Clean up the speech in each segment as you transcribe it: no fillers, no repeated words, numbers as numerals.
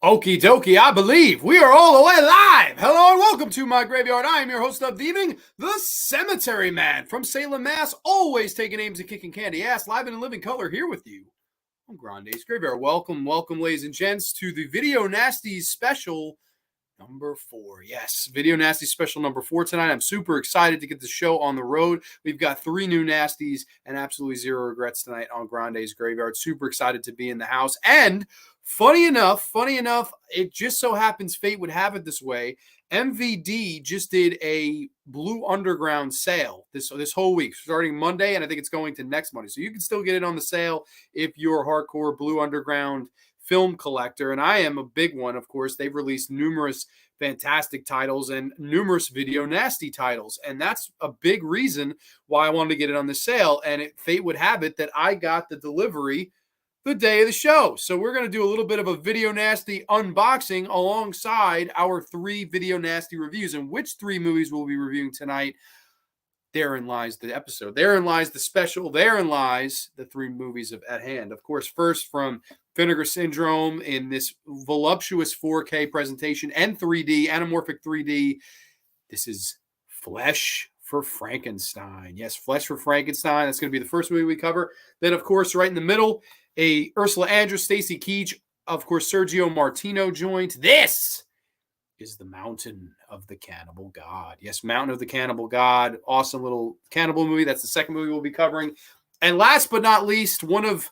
Okie dokie, I believe we are all the way live. Hello and welcome to my graveyard. I am your host of the evening, the Cemetery Man from Salem, Mass. Always taking names and kicking candy ass, live and in living color here with you on Grande's Graveyard. Welcome, ladies and gents, to the Video Nasties special number 4. Yes, Video Nasty special number 4 tonight. I'm super excited to get the show on the road. We've got 3 new Nasties and absolutely zero regrets tonight on Grande's Graveyard. Super excited to be in the house. And funny enough, it just so happens fate would have it this way. MVD just did a Blue Underground sale this whole week, starting Monday, and I think it's going to next Monday. So you can still get it on the sale if you're a hardcore Blue Underground film collector, and I am a big one. Of course, they've released numerous fantastic titles and numerous Video Nasty titles, and that's a big reason why I wanted to get it on the sale. And fate would have it that I got the delivery the day of the show. So we're going to do a little bit of a Video Nasty unboxing alongside our 3 Video Nasty reviews. And which 3 movies we'll be reviewing tonight, therein lies the episode. Therein lies the special. Therein lies the 3 movies at hand. Of course, first from Vinegar Syndrome in this voluptuous 4K presentation and 3D, anamorphic 3D. This is Flesh for Frankenstein. Yes, Flesh for Frankenstein. That's going to be the first movie we cover. Then, of course, right in the middle, a Ursula Andress, Stacy Keach, of course, Sergio Martino joint. This is the Mountain of the Cannibal God. Yes, Mountain of the Cannibal God. Awesome little cannibal movie. That's the second movie we'll be covering. And last but not least, one of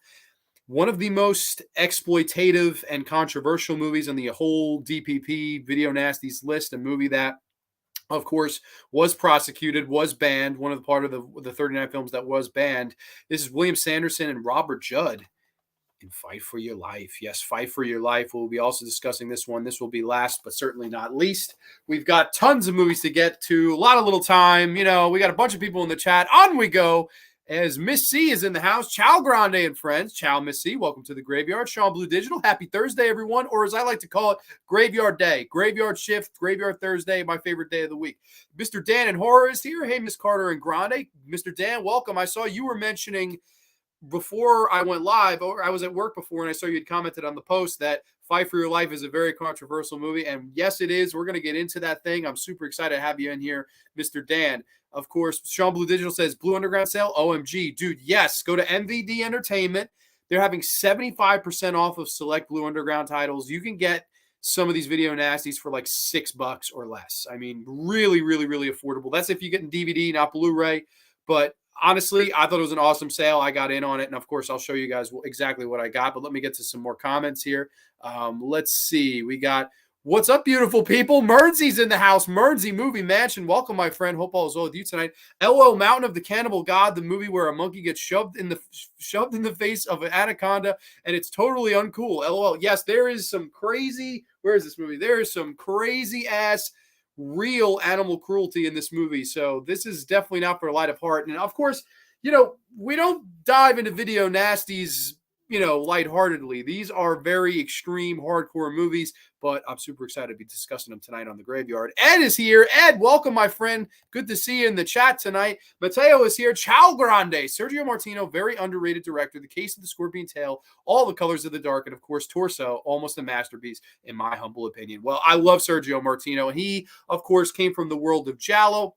the most exploitative and controversial movies on the whole DPP Video Nasties list, a movie that, of course, was prosecuted, was banned, one of the part of the 39 films that was banned. This is William Sanderson and Robert Judd in Fight for Your Life. Yes, Fight for Your Life. We'll be also discussing this one. This will be last, but certainly not least. We've got tons of movies to get to, a lot of little time. You know, we got a bunch of people in the chat. On we go. As Miss C is in the house. Ciao, Grande and friends. Ciao, Miss C. Welcome to the Graveyard. Sean Blue Digital. Happy Thursday, everyone. Or as I like to call it, Graveyard Day. Graveyard Shift. Graveyard Thursday. My favorite day of the week. Mr. Dan and Horror is here. Hey, Miss Carter and Grande. Mr. Dan, welcome. I saw you were mentioning before I went live, or I was at work before, and I saw you had commented on the post that Fight for Your Life is a very controversial movie. And yes, it is. We're going to get into that thing. I'm super excited to have you in here, Mr. Dan. Of course, Sean Blue Digital says Blue Underground sale. OMG. Dude, yes. Go to MVD Entertainment. They're having 75% off of select Blue Underground titles. You can get some of these Video Nasties for like $6 or less. I mean, really, really, really affordable. That's if you get in DVD, not Blu-ray. But honestly, I thought it was an awesome sale. I got in on it. And of course, I'll show you guys exactly what I got. But let me get to some more comments here. Let's see. We got, what's up, beautiful people? Mernzy's in the house. Mernzy Movie Mansion. Welcome, my friend. Hope all is well with you tonight. LO Mountain of the Cannibal God, the movie where a monkey gets shoved in the face of an anaconda, and it's totally uncool. LOL. Yes, there is some crazy, where is this movie? There is some crazy ass real animal cruelty in this movie. So this is definitely not for a light of heart. And of course, you know, we don't dive into Video Nasties, you know, lightheartedly. These are very extreme, hardcore movies, but I'm super excited to be discussing them tonight on the Graveyard. Ed is here. Ed, welcome, my friend. Good to see you in the chat tonight. Mateo is here. Ciao, Grande. Sergio Martino, very underrated director. The Case of the Scorpion Tail, All the Colors of the Dark, and of course, Torso, almost a masterpiece, in my humble opinion. Well, I love Sergio Martino. He, of course, came from the world of Giallo.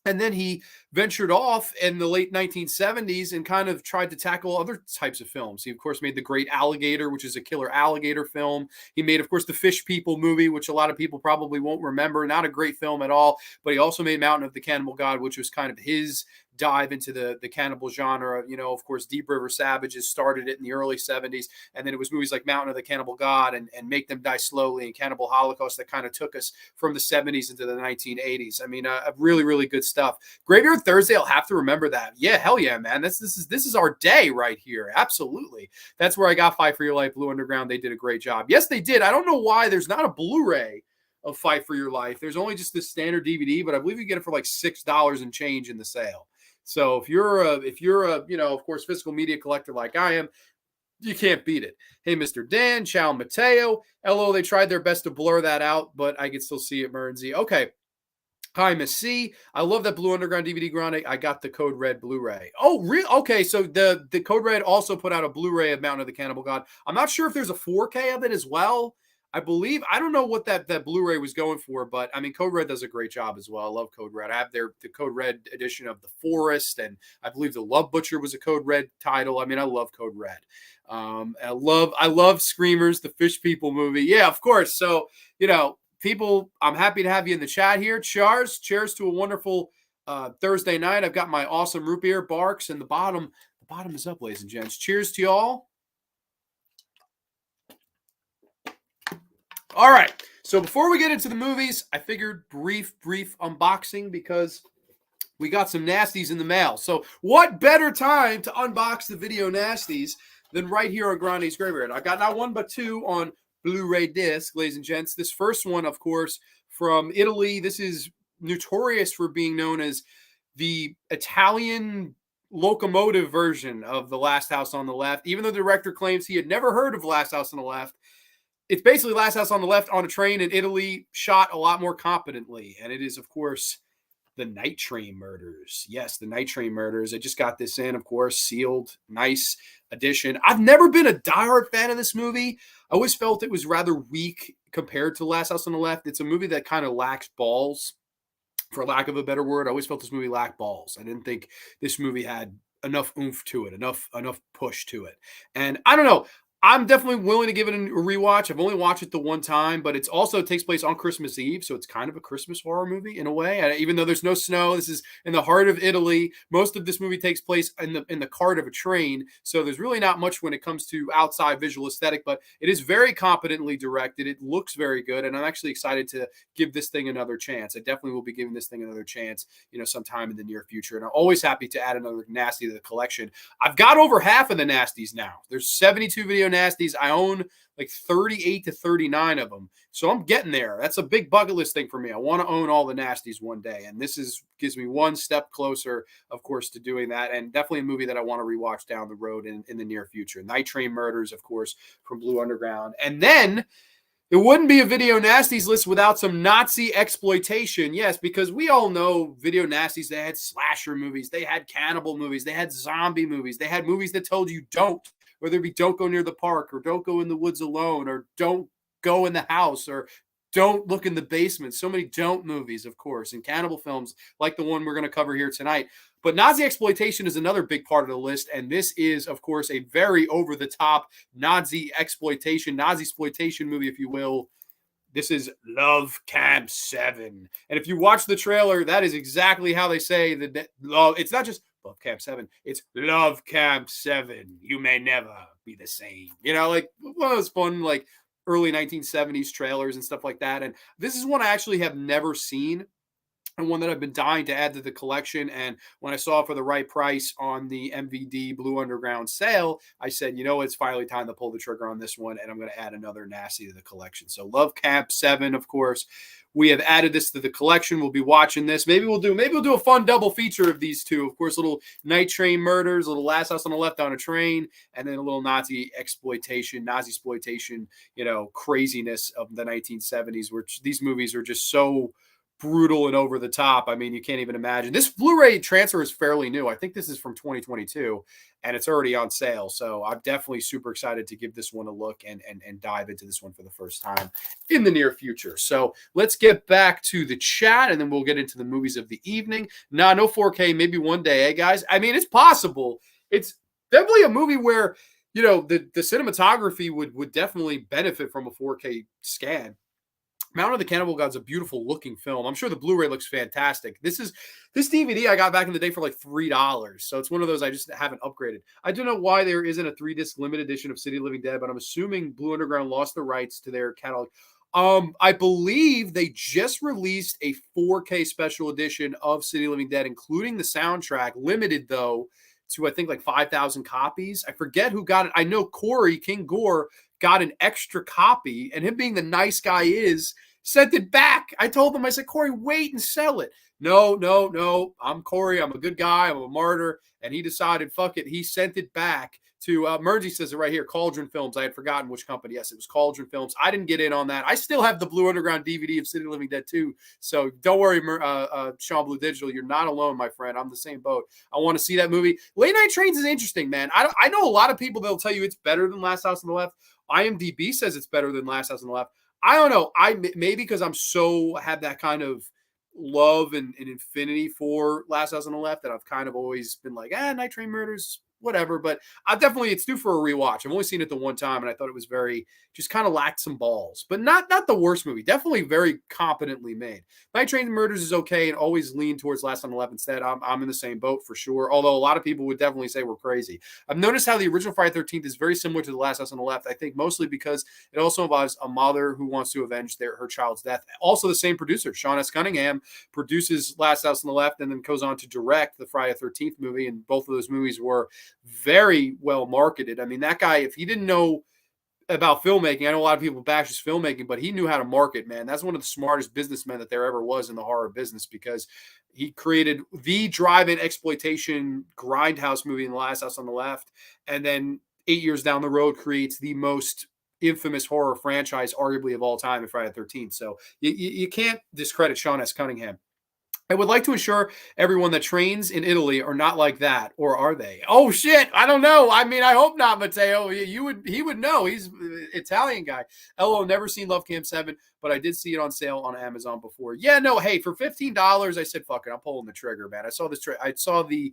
And then he ventured off in the late 1970s and kind of tried to tackle other types of films. He, of course, made The Great Alligator, which is a killer alligator film. He made, of course, the Fish People movie, which a lot of people probably won't remember. Not a great film at all. But he also made Mountain of the Cannibal God, which was kind of his dive into the cannibal genre. You know, of course, Deep River Savages started it in the early 70s. And then it was movies like Mountain of the Cannibal God and Make Them Die Slowly and Cannibal Holocaust that kind of took us from the 70s into the 1980s. I mean, really, really good stuff. Graveyard Thursday, I'll have to remember that. Yeah, hell yeah, man. This is our day right here. Absolutely. That's where I got Fight for Your Life, Blue Underground. They did a great job. Yes, they did. I don't know why there's not a Blu-ray of Fight for Your Life. There's only just this standard DVD, but I believe you get it for like $6 and change in the sale. So if you're a, you know, of course, physical media collector like I am, you can't beat it. Hey, Mr. Dan, ciao, Mateo. LO, they tried their best to blur that out, but I can still see it, Mernzy. Okay. Hi, Miss C. I love that Blue Underground DVD, Grande. I got the Code Red Blu-ray. Oh, really? Okay, so the Code Red also put out a Blu-ray of Mountain of the Cannibal God. I'm not sure if there's a 4K of it as well. I believe, I don't know what that Blu-ray was going for, but I mean, Code Red does a great job as well. I love Code Red. I have the Code Red edition of The Forest, and I believe The Love Butcher was a Code Red title. I mean, I love Code Red. I love Screamers, the Fish People movie. Yeah, of course. So, people, I'm happy to have you in the chat here. Cheers to a wonderful Thursday night. I've got my awesome root beer Barks, and the bottom is up, ladies and gents. Cheers to y'all. All right. So before we get into the movies, I figured brief unboxing because we got some nasties in the mail. So what better time to unbox the video nasties than right here on Grande's Graveyard? I got not one but two on Blu-ray disc, ladies and gents. This first one, of course, from Italy. This is notorious for being known as the Italian locomotive version of The Last House on the Left. Even though the director claims he had never heard of The Last House on the Left, it's basically Last House on the Left on a train in Italy, shot a lot more competently. And it is, of course, the Night Train Murders. Yes, the Night Train Murders. I just got this in, of course, sealed, nice edition. I've never been a diehard fan of this movie. I always felt it was rather weak compared to Last House on the Left. It's a movie that kind of lacks balls, for lack of a better word. I always felt this movie lacked balls. I didn't think this movie had enough oomph to it, enough push to it. And I don't know. I'm definitely willing to give it a rewatch. I've only watched it the one time, but it also takes place on Christmas Eve, so it's kind of a Christmas horror movie in a way. Even though there's no snow, this is in the heart of Italy. Most of this movie takes place in the cart of a train, so there's really not much when it comes to outside visual aesthetic, but it is very competently directed. It looks very good, and I'm actually excited to give this thing another chance. I definitely will be giving this thing another chance, sometime in the near future, and I'm always happy to add another nasty to the collection. I've got over half of the nasties now. There's 72 video nasties. I own like 38 to 39 of them. So I'm getting there. That's a big bucket list thing for me. I want to own all the nasties one day. And this gives me one step closer, of course, to doing that. And definitely a movie that I want to rewatch down the road in the near future. Night Train Murders, of course, from Blue Underground. And then it wouldn't be a video nasties list without some Nazi exploitation. Yes, because we all know video nasties. They had slasher movies. They had cannibal movies. They had zombie movies. They had movies that told you don't. Whether it be don't go near the park, or don't go in the woods alone, or don't go in the house, or don't look in the basement. So many don't movies, of course, and cannibal films like the one we're going to cover here tonight. But Nazi exploitation is another big part of the list, and this is, of course, a very over-the-top Nazi exploitation movie, if you will. This is Love Camp 7. And if you watch the trailer, that is exactly how they say that love. It's not just Love Camp 7. It's Love Camp 7. You may never be the same. Like one of those fun, like early 1970s trailers and stuff like that. And this is one I actually have never seen, and one that I've been dying to add to the collection. And when I saw it for the right price on the MVD Blue Underground sale, I said, it's finally time to pull the trigger on this one, and I'm going to add another nasty to the collection. So Love Camp 7, of course. We have added this to the collection. We'll be watching this. Maybe we'll do a fun double feature of these two. Of course, little Night Train Murders, a little Last House on the Left on a train, and then a little Nazi exploitation, craziness of the 1970s, where these movies are just so brutal and over the top. I mean, you can't even imagine. This Blu-ray transfer is fairly new. I think this is from 2022, and it's already on sale. So I'm definitely super excited to give this one a look and dive into this one for the first time in the near future. So let's get back to the chat, and then we'll get into the movies of the evening. No 4K, maybe one day, eh, guys? I mean, it's possible. It's definitely a movie where, the cinematography would definitely benefit from a 4K scan. Mountain of the Cannibal God is a beautiful looking film. I'm sure the Blu-ray looks fantastic. This DVD I got back in the day for like $3. So it's one of those I just haven't upgraded. I don't know why there isn't a 3-disc limited edition of City of Living Dead, but I'm assuming Blue Underground lost the rights to their catalog. I believe they just released a 4K special edition of City of Living Dead, including the soundtrack, limited though to I think like 5,000 copies. I forget who got it. I know Corey King Gore got an extra copy, and him being the nice guy sent it back. I told him, I said, Corey, wait and sell it. No. I'm Corey. I'm a good guy. I'm a martyr. And he decided, fuck it. He sent it back to Mergy says it right here, Cauldron Films. I had forgotten which company. Yes, it was Cauldron Films. I didn't get in on that. I still have the Blue Underground DVD of City of the Living Dead 2. So don't worry, Sean Blue Digital. You're not alone, my friend. I'm the same boat. I want to see that movie. Late Night Trains is interesting, man. I know a lot of people that'll tell you it's better than Last House on the Left. IMDb says it's better than Last House on the Left. I don't know. Maybe because I'm have that kind of love and infinity for Last House on the Left that I've kind of always been like, Night Train Murders, whatever. But it's due for a rewatch. I've only seen it the one time, and I thought it was just kind of lacked some balls, but not the worst movie. Definitely very competently made. Night Train Murders is okay, and always lean towards Last on the Left instead. I'm in the same boat for sure. Although a lot of people would definitely say we're crazy. I've noticed how the original Friday the 13th is very similar to the Last House on the Left. I think mostly because it also involves a mother who wants to avenge her child's death. Also, the same producer, Sean S. Cunningham, produces Last House on the Left and then goes on to direct the Friday the 13th movie. And both of those movies were very well marketed. I mean, that guy, if he didn't know about filmmaking, I know a lot of people bash his filmmaking, but he knew how to market, man. That's one of the smartest businessmen that there ever was in the horror business, because he created the drive-in exploitation grindhouse movie in The Last House on the Left, and then 8 years down the road creates the most infamous horror franchise arguably of all time in Friday the 13th. So you can't discredit Sean S. Cunningham. I would like to assure everyone that trains in Italy are not like that, or are they? Oh shit, I don't know. I mean, I hope not, Matteo. He would know. He's an Italian guy. LO, never seen Love Camp 7, but I did see it on sale on Amazon before. Yeah, no, hey, for $15, I said, fuck it, I'm pulling the trigger, man. I saw this. I saw the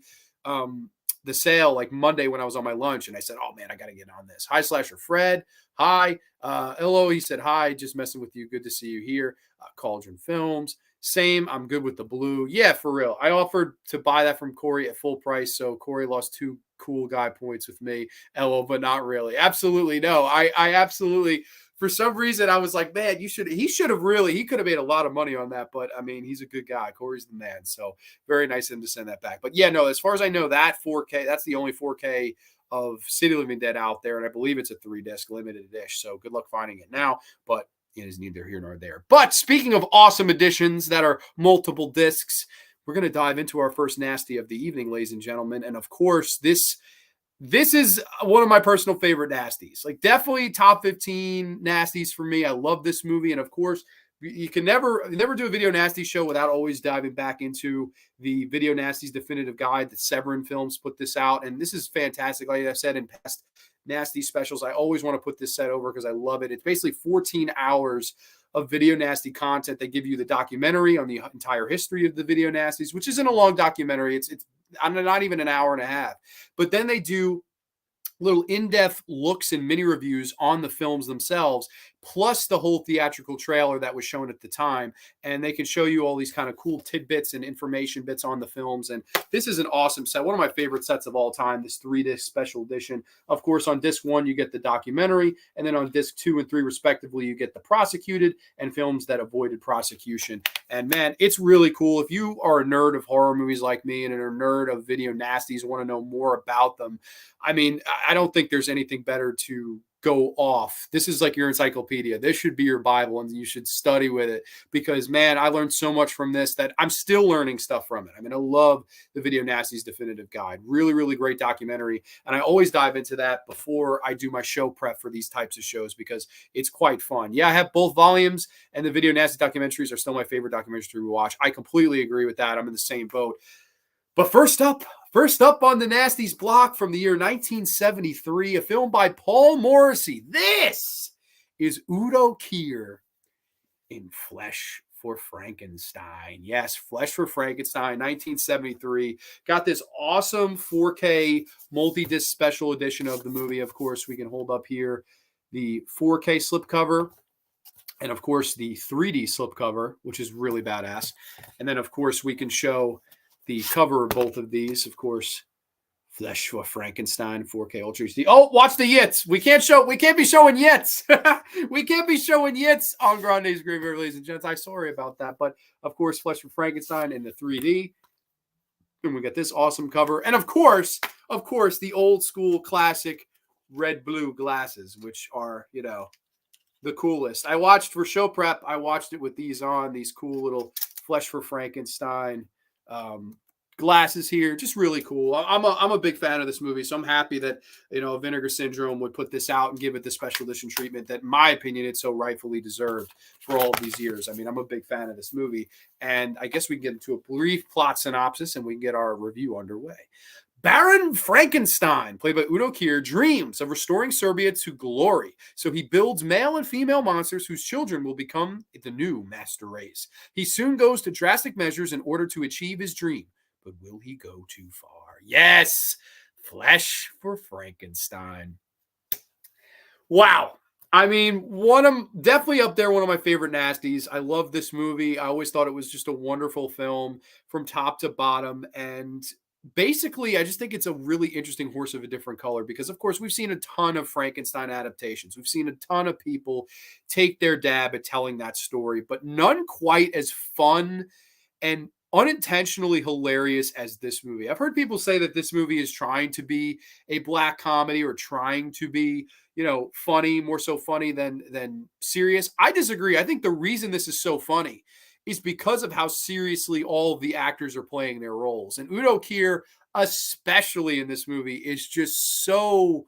sale like Monday when I was on my lunch, and I said, oh man, I got to get on this. Hi, Slasher Fred. Hi. LO, he said, hi, just messing with you. Good to see you here. Cauldron Films. Same. I'm good with the blue. Yeah, for real. I offered to buy that from Corey at full price. So Corey lost 2 cool guy points with me. LO, but not really. Absolutely. No, I absolutely, for some reason, I was like, man, he could have made a lot of money on that. But I mean, he's a good guy. Corey's the man. So very nice of him to send that back. But yeah, no, as far as I know, that 4K, that's the only 4K of City of the Living Dead out there. And I believe it's a 3-disc limited edition. So good luck finding it now. But it is neither here nor there. But speaking of awesome editions that are multiple discs, we're going to dive into our first nasty of the evening, ladies and gentlemen. And of course, this is one of my personal favorite nasties. Like, definitely top 15 nasties for me. I love this movie. And of course, you can never do a Video Nasty show without always diving back into the Video Nasties Definitive Guide. The Severin Films put this out, and this is fantastic. Like I said in past Nasty specials, I always want to put this set over because I love it. It's basically 14 hours of Video Nasty content. They give you the documentary on the entire history of the Video Nasties, which isn't a long documentary. It's not even an hour and a half. But then they do little in-depth looks and mini reviews on the films themselves, plus the whole theatrical trailer that was shown at the time. And they can show you all these kind of cool tidbits and information bits on the films. And this is an awesome set. One of my favorite sets of all time, this 3-disc special edition. Of course, on disc 1, you get the documentary. And then on disc 2 and 3, respectively, you get the prosecuted and films that avoided prosecution. And man, it's really cool. If you are a nerd of horror movies like me and are a nerd of Video Nasties, want to know more about them, I mean, I don't think there's anything better to go off. This is like your encyclopedia. This should be your Bible, and you should study with it, because man, I learned so much from this that I'm still learning stuff from it. I mean, I love the Video Nasties Definitive Guide. Really, really great documentary. And I always dive into that before I do my show prep for these types of shows, because it's quite fun. Yeah, I have both volumes, and the Video Nasty documentaries are still my favorite documentaries to watch. I completely agree with that. I'm in the same boat. But first up on the Nasties block from the year 1973, a film by Paul Morrissey. This is Udo Kier in Flesh for Frankenstein. Yes, Flesh for Frankenstein, 1973. Got this awesome 4K multi-disc special edition of the movie. Of course, we can hold up here the 4K slipcover, and of course the 3D slipcover, which is really badass. And then, of course, we can show the cover of both of these, of course, Flesh for Frankenstein, 4K Ultra HD. Oh, watch the yits. We can't be showing yits. We can't be showing yits on Grande's Graveyard, ladies and gents. I'm sorry about that. But, of course, Flesh for Frankenstein in the 3D. And we got this awesome cover. And, of course, the old school classic red-blue glasses, which are, the coolest. I watched for show prep. I watched it with these on, these cool little Flesh for Frankenstein glasses here, just really cool. I'm a big fan of this movie, so I'm happy that Vinegar Syndrome would put this out and give it the special edition treatment that, in my opinion, it so rightfully deserved for all of these years. I mean, I'm a big fan of this movie, and I guess we can get into a brief plot synopsis and we can get our review underway. Baron Frankenstein, played by Udo Kier, dreams of restoring Serbia to glory. So he builds male and female monsters whose children will become the new master race. He soon goes to drastic measures in order to achieve his dream. But will he go too far? Yes, Flesh for Frankenstein. Wow. I mean, definitely up there, one of my favorite Nasties. I love this movie. I always thought it was just a wonderful film from top to bottom. And basically, I just think it's a really interesting horse of a different color because, of course, we've seen a ton of Frankenstein adaptations. We've seen a ton of people take their dab at telling that story, but none quite as fun and unintentionally hilarious as this movie. I've heard people say that this movie is trying to be a black comedy or trying to be, funny, more so funny than serious. I disagree. I think the reason this is so funny is because of how seriously all of the actors are playing their roles. And Udo Kier, especially in this movie, is just so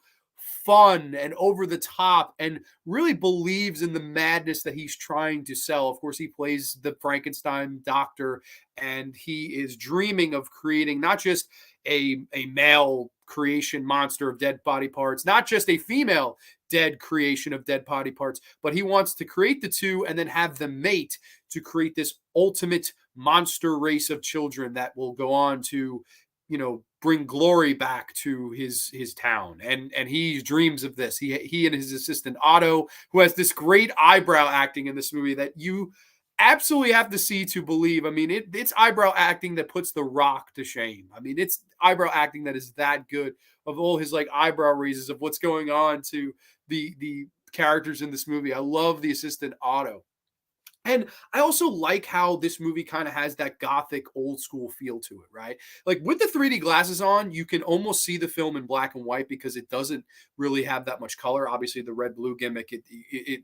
fun and over the top and really believes in the madness that he's trying to sell. Of course, he plays the Frankenstein doctor, and he is dreaming of creating not just a male creation monster of dead body parts, not just a female dead creation of dead body parts, but he wants to create the two and then have them mate to create this ultimate monster race of children that will go on to, bring glory back to his town. And he dreams of this. He and his assistant Otto, who has this great eyebrow acting in this movie that you absolutely have to see to believe. I mean, it's eyebrow acting that puts The Rock to shame. I mean, it's eyebrow acting that is that good, of all his eyebrow raises of what's going on to the characters in this movie. I love the assistant Otto. And I also like how this movie kind of has that gothic old school feel to it, right? Like with the 3D glasses on, you can almost see the film in black and white because it doesn't really have that much color. Obviously, the red blue gimmick, it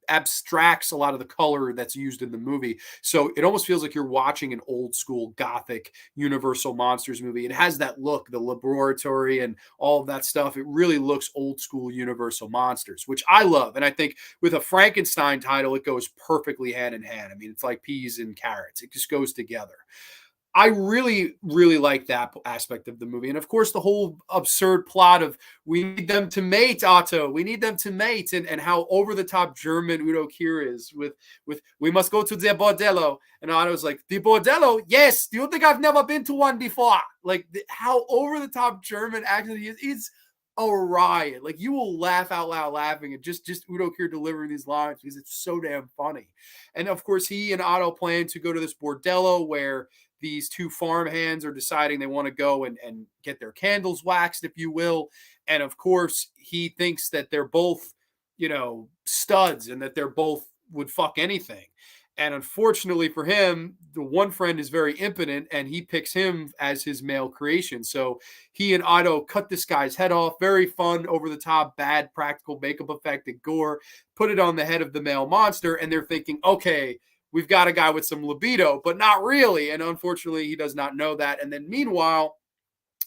abstracts a lot of the color that's used in the movie. So it almost feels like you're watching an old school gothic Universal Monsters movie. It has that look, the laboratory and all of that stuff. It really looks old school Universal Monsters, which I love. And I think with a Frankenstein title, it goes perfectly hand in hand. I mean, it's like peas and carrots. It just goes together. I really, really like that aspect of the movie. And of course, the whole absurd plot of we need them to mate, Otto. We need them to mate. And how over the top German Udo Kier is with we must go to the bordello. And Otto's like, the bordello? Yes. Do you think I've never been to one before? Like how over the top German accent he is. It's a riot. Like you will laugh out loud laughing at just Udo Kier delivering these lines because it's so damn funny. And of course, he and Otto plan to go to this bordello where these two farm hands are deciding they want to go and get their candles waxed, if you will. And of course, he thinks that they're both, studs and that they're both would fuck anything. And unfortunately for him, the one friend is very impotent and he picks him as his male creation. So he and Otto cut this guy's head off. Very fun, over the top, bad practical makeup effect and gore. Put it on the head of the male monster. And they're thinking, okay, we've got a guy with some libido, but not really. And unfortunately, he does not know that. And then meanwhile,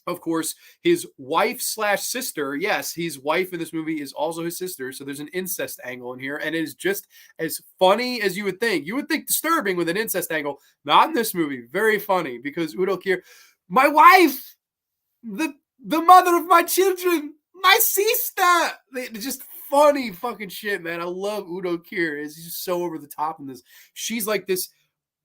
of course, his wife/sister, yes, his wife in this movie is also his sister. So there's an incest angle in here. And it is just as funny as you would think. You would think disturbing with an incest angle. Not in this movie. Very funny because Udo Kier, my wife, the mother of my children, my sister. Just funny fucking shit, man. I love Udo Kier. He's just so over the top in this. She's like this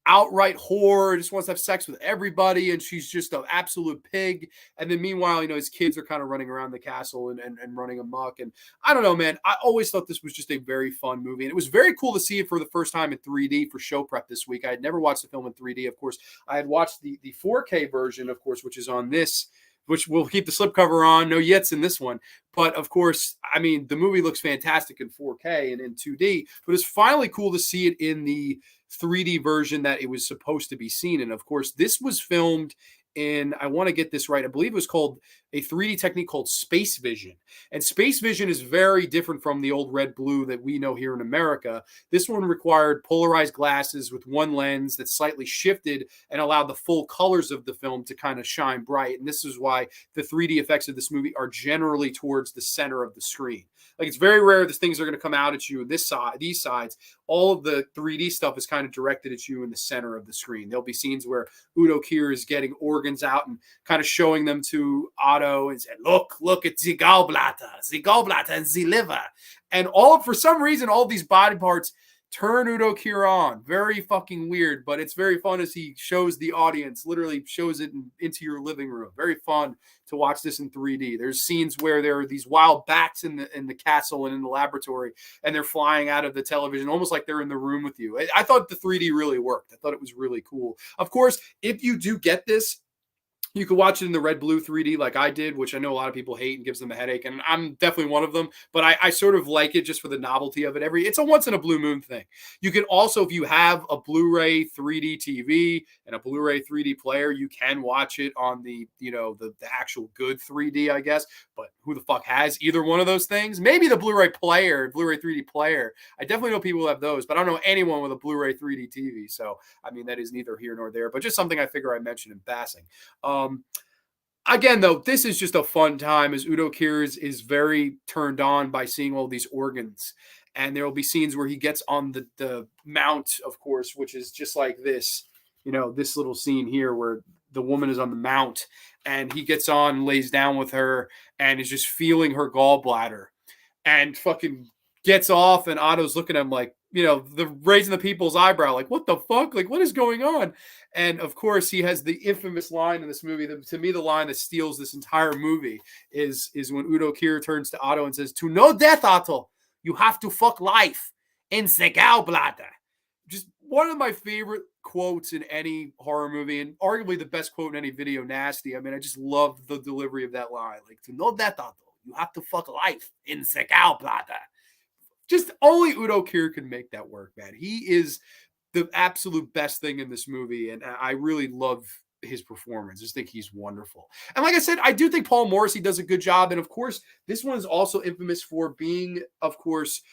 outright whore, just wants to have sex with everybody, and she's just an absolute pig. And then meanwhile, his kids are kind of running around the castle and running amok. And I don't know, man. I always thought this was just a very fun movie. And it was very cool to see it for the first time in 3D for show prep this week. I had never watched the film in 3D, of course. I had watched the 4K version, of course, which is on this, which we'll keep the slipcover on. No yets in this one. But of course, I mean, the movie looks fantastic in 4K and in 2D, but it's finally cool to see it in the 3D version that it was supposed to be seen. And of course, this was filmed in, I want to get this right, I believe it was called a 3D technique called space vision. And space vision is very different from the old red blue that we know here in America. This one required polarized glasses with one lens that slightly shifted and allowed the full colors of the film to kind of shine bright. And this is why the 3D effects of this movie are generally towards the center of the screen. Like, it's very rare that things are going to come out at you this side, these sides. All of the 3D stuff is kind of directed at you in the center of the screen. There'll be scenes where Udo Kier is getting organs out and kind of showing them to Otto and saying, look at the gallbladder and the liver. And for some reason, all these body parts turn Udo Kier on. Very fucking weird, but it's very fun as he shows the audience, literally shows it into your living room. Very fun to watch this in 3D. There's scenes where there are these wild bats in the castle and in the laboratory, and they're flying out of the television, almost like they're in the room with you. I thought the 3D really worked. I thought it was really cool. Of course, if you do get this, you could watch it in the red blue 3D like I did, which I know a lot of people hate and gives them a headache. And I'm definitely one of them, but I sort of like it just for the novelty of it. It's a once in a blue moon thing. You can also, if you have a Blu-ray 3D TV and a Blu-ray 3D player, you can watch it on the actual good 3D, I guess. But who the fuck has either one of those things? Maybe the Blu-ray player, Blu-ray 3D player. I definitely know people who have those, but I don't know anyone with a Blu-ray 3D TV. So, I mean, that is neither here nor there, but just something I figure I mentioned in passing. Again, though, this is just a fun time as Udo Kier is very turned on by seeing all these organs. And there will be scenes where he gets on the mount, of course, which is just like this, this little scene here where the woman is on the mount and he gets on and lays down with her and is just feeling her gallbladder and fucking gets off. And Otto's looking at him like, raising the people's eyebrow, like, what the fuck? Like, what is going on? And of course, he has the infamous line in this movie. To me, the line that steals this entire movie is when Udo Kier turns to Otto and says, "To no death, Otto, you have to fuck life in the gallbladder." Just one of my favorite quotes in any horror movie, and arguably the best quote in any video nasty. I mean, I just love the delivery of that line. Like, "To no death, Otto, you have to fuck life in the gallbladder." Just only Udo Kier can make that work, man. He is the absolute best thing in this movie, and I really love his performance. I just think he's wonderful. And like I said, I do think Paul Morrissey does a good job. And of course, this one is also infamous for being, of course,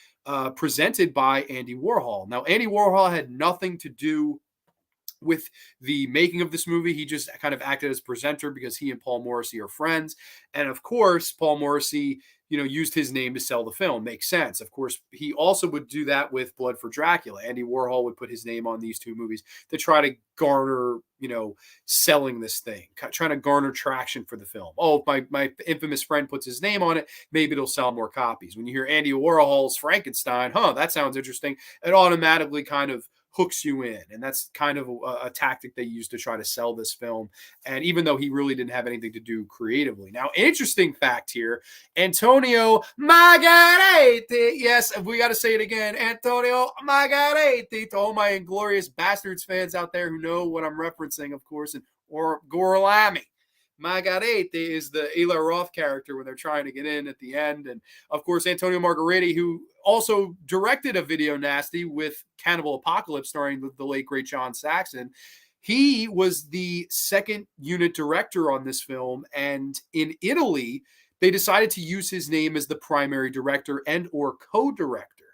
presented by Andy Warhol. Now, Andy Warhol had nothing to do with the making of this movie. He just kind of acted as presenter because he and Paul Morrissey are friends. And of course, Paul Morrissey, used his name to sell the film. Makes sense. Of course, he also would do that with Blood for Dracula. Andy Warhol would put his name on these two movies to try to garner, selling this thing, trying to garner traction for the film. Oh, my infamous friend puts his name on it, maybe it'll sell more copies. When you hear Andy Warhol's Frankenstein, that sounds interesting. It automatically kind of hooks you in. And that's kind of a tactic they used to try to sell this film. And even though he really didn't have anything to do creatively. Now, interesting fact here, Antonio Margheriti. Yes, we got to say it again. Antonio Margheriti. To all my Inglourious Bastards fans out there who know what I'm referencing, of course, or Gorlami. Margheriti is the Eli Roth character when they're trying to get in at the end. And of course, Antonio Margheriti, who also directed a video nasty with Cannibal Apocalypse starring the late, great John Saxon. He was the second unit director on this film. And in Italy, they decided to use his name as the primary director and or co-director.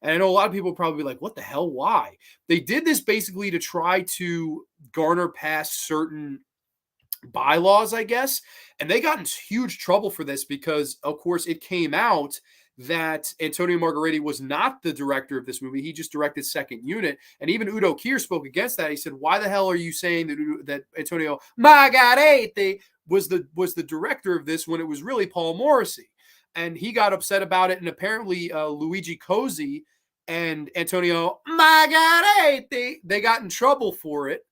And I know a lot of people will probably be like, what the hell? Why? They did this basically to try to garner past certain bylaws, I guess. And they got in huge trouble for this because, of course, it came out that Antonio Margheriti was not the director of this movie. He just directed second unit. And even Udo Kier spoke against that. He said, why the hell are you saying that Antonio Margheriti was the director of this when it was really Paul Morrissey? And he got upset about it. And apparently Luigi Cozzi and Antonio Margheriti, they got in trouble for it.